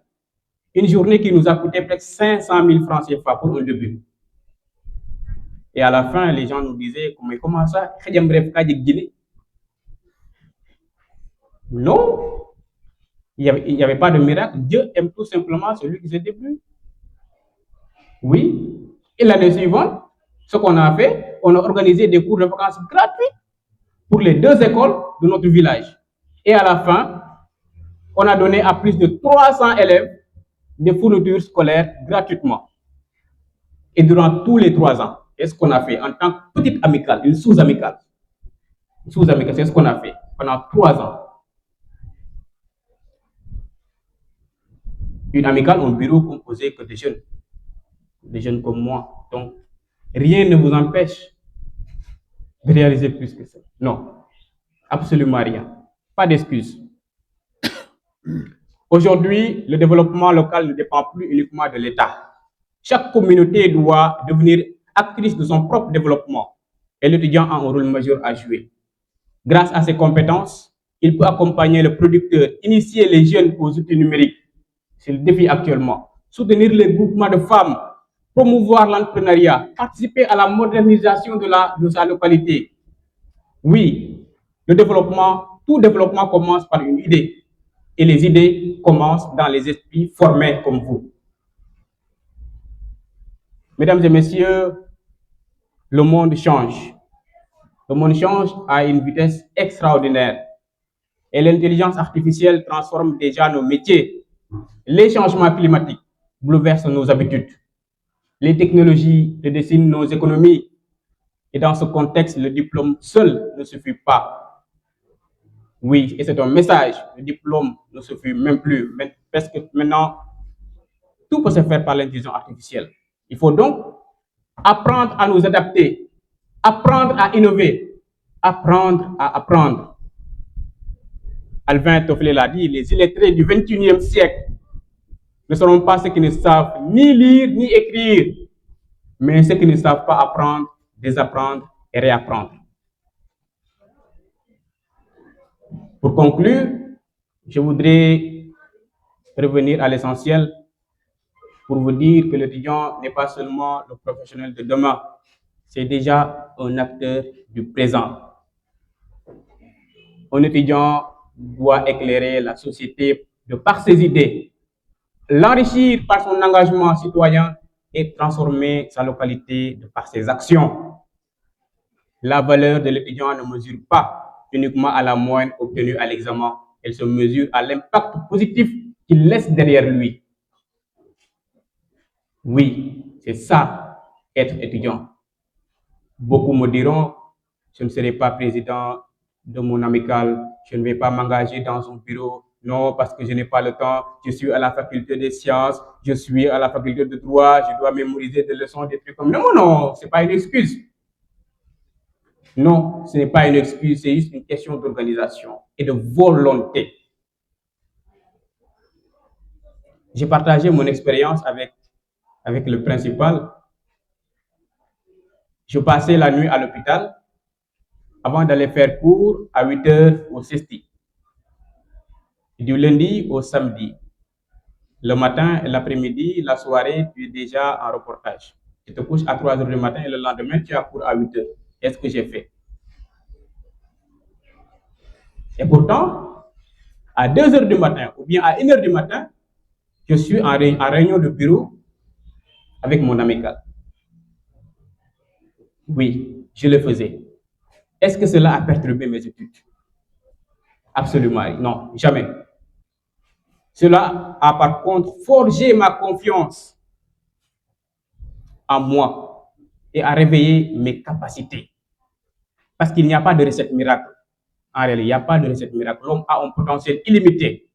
une journée qui nous a coûté presque 500 000 francs CFA pour un début. Et à la fin, les gens nous disaient, mais comment ça? Non, il n'y avait pas de miracle. Dieu aime tout simplement celui qui se débrouille. Oui, et l'année suivante, ce qu'on a fait, on a organisé des cours de vacances gratuits pour les 2 écoles de notre village. Et à la fin, on a donné à plus de 300 élèves des fournitures scolaires gratuitement. Et durant tous les 3 ans, c'est ce qu'on a fait en tant que petite amicale, une sous-amicale. Une sous-amicale, c'est ce qu'on a fait pendant 3 ans. Une amicale, un bureau composé que des jeunes comme moi. Donc, rien ne vous empêche de réaliser plus que ça. Non, absolument rien. Pas d'excuses. Aujourd'hui, le développement local ne dépend plus uniquement de l'État. Chaque communauté doit devenir actrice de son propre développement et l'étudiant a un rôle majeur à jouer. Grâce à ses compétences, il peut accompagner le producteur, initier les jeunes aux outils numériques. C'est le défi actuellement. Soutenir les groupements de femmes promouvoir l'entrepreneuriat, participer à la modernisation de sa localité. Oui, le développement, tout développement commence par une idée. Et les idées commencent dans les esprits formés comme vous. Mesdames et messieurs, le monde change. Le monde change à une vitesse extraordinaire. Et l'intelligence artificielle transforme déjà nos métiers. Les changements climatiques bouleversent nos habitudes. Les technologies redessinent nos économies. Et dans ce contexte, le diplôme seul ne suffit pas. Oui, et c'est un message. Le diplôme ne suffit même plus. Parce que maintenant, tout peut se faire par l'intelligence artificielle. Il faut donc apprendre à nous adapter, apprendre à innover, apprendre à apprendre. Alvin Tofflé l'a dit, les illettrés du 21e siècle ne seront pas ceux qui ne savent ni lire ni écrire, mais ceux qui ne savent pas apprendre, désapprendre et réapprendre. Pour conclure, je voudrais revenir à l'essentiel pour vous dire que l'étudiant n'est pas seulement le professionnel de demain, c'est déjà un acteur du présent. Un étudiant doit éclairer la société de par ses idées, l'enrichir par son engagement citoyen et transformer sa localité de par ses actions. La valeur de l'étudiant ne mesure pas uniquement à la moyenne obtenue à l'examen, elle se mesure à l'impact positif qu'il laisse derrière lui. Oui, c'est ça, être étudiant. Beaucoup me diront, je ne serai pas président de mon amicale, je ne vais pas m'engager dans un bureau, non, parce que je n'ai pas le temps, je suis à la faculté des sciences, je suis à la faculté de droit, je dois mémoriser des leçons, des trucs comme... Non, ce n'est pas une excuse. Non, ce n'est pas une excuse, c'est juste une question d'organisation et de volonté. J'ai partagé mon expérience avec le principal. Je passais la nuit à l'hôpital avant d'aller faire cours à 8 h au CESTI. Du lundi au samedi. Le matin, l'après-midi, la soirée, tu es déjà en reportage. Tu te couches à 3 h du matin et le lendemain, tu as cours à 8 h. Est-ce que j'ai fait? Et pourtant, à 2 h du matin ou bien à 1 h du matin, je suis en réunion de bureau avec mon amical. Oui, je le faisais. Est-ce que cela a perturbé mes études? Absolument non, jamais. Cela a par contre forgé ma confiance en moi et a réveillé mes capacités. Parce qu'il n'y a pas de recette miracle. En réalité, il n'y a pas de recette miracle. L'homme a un potentiel illimité.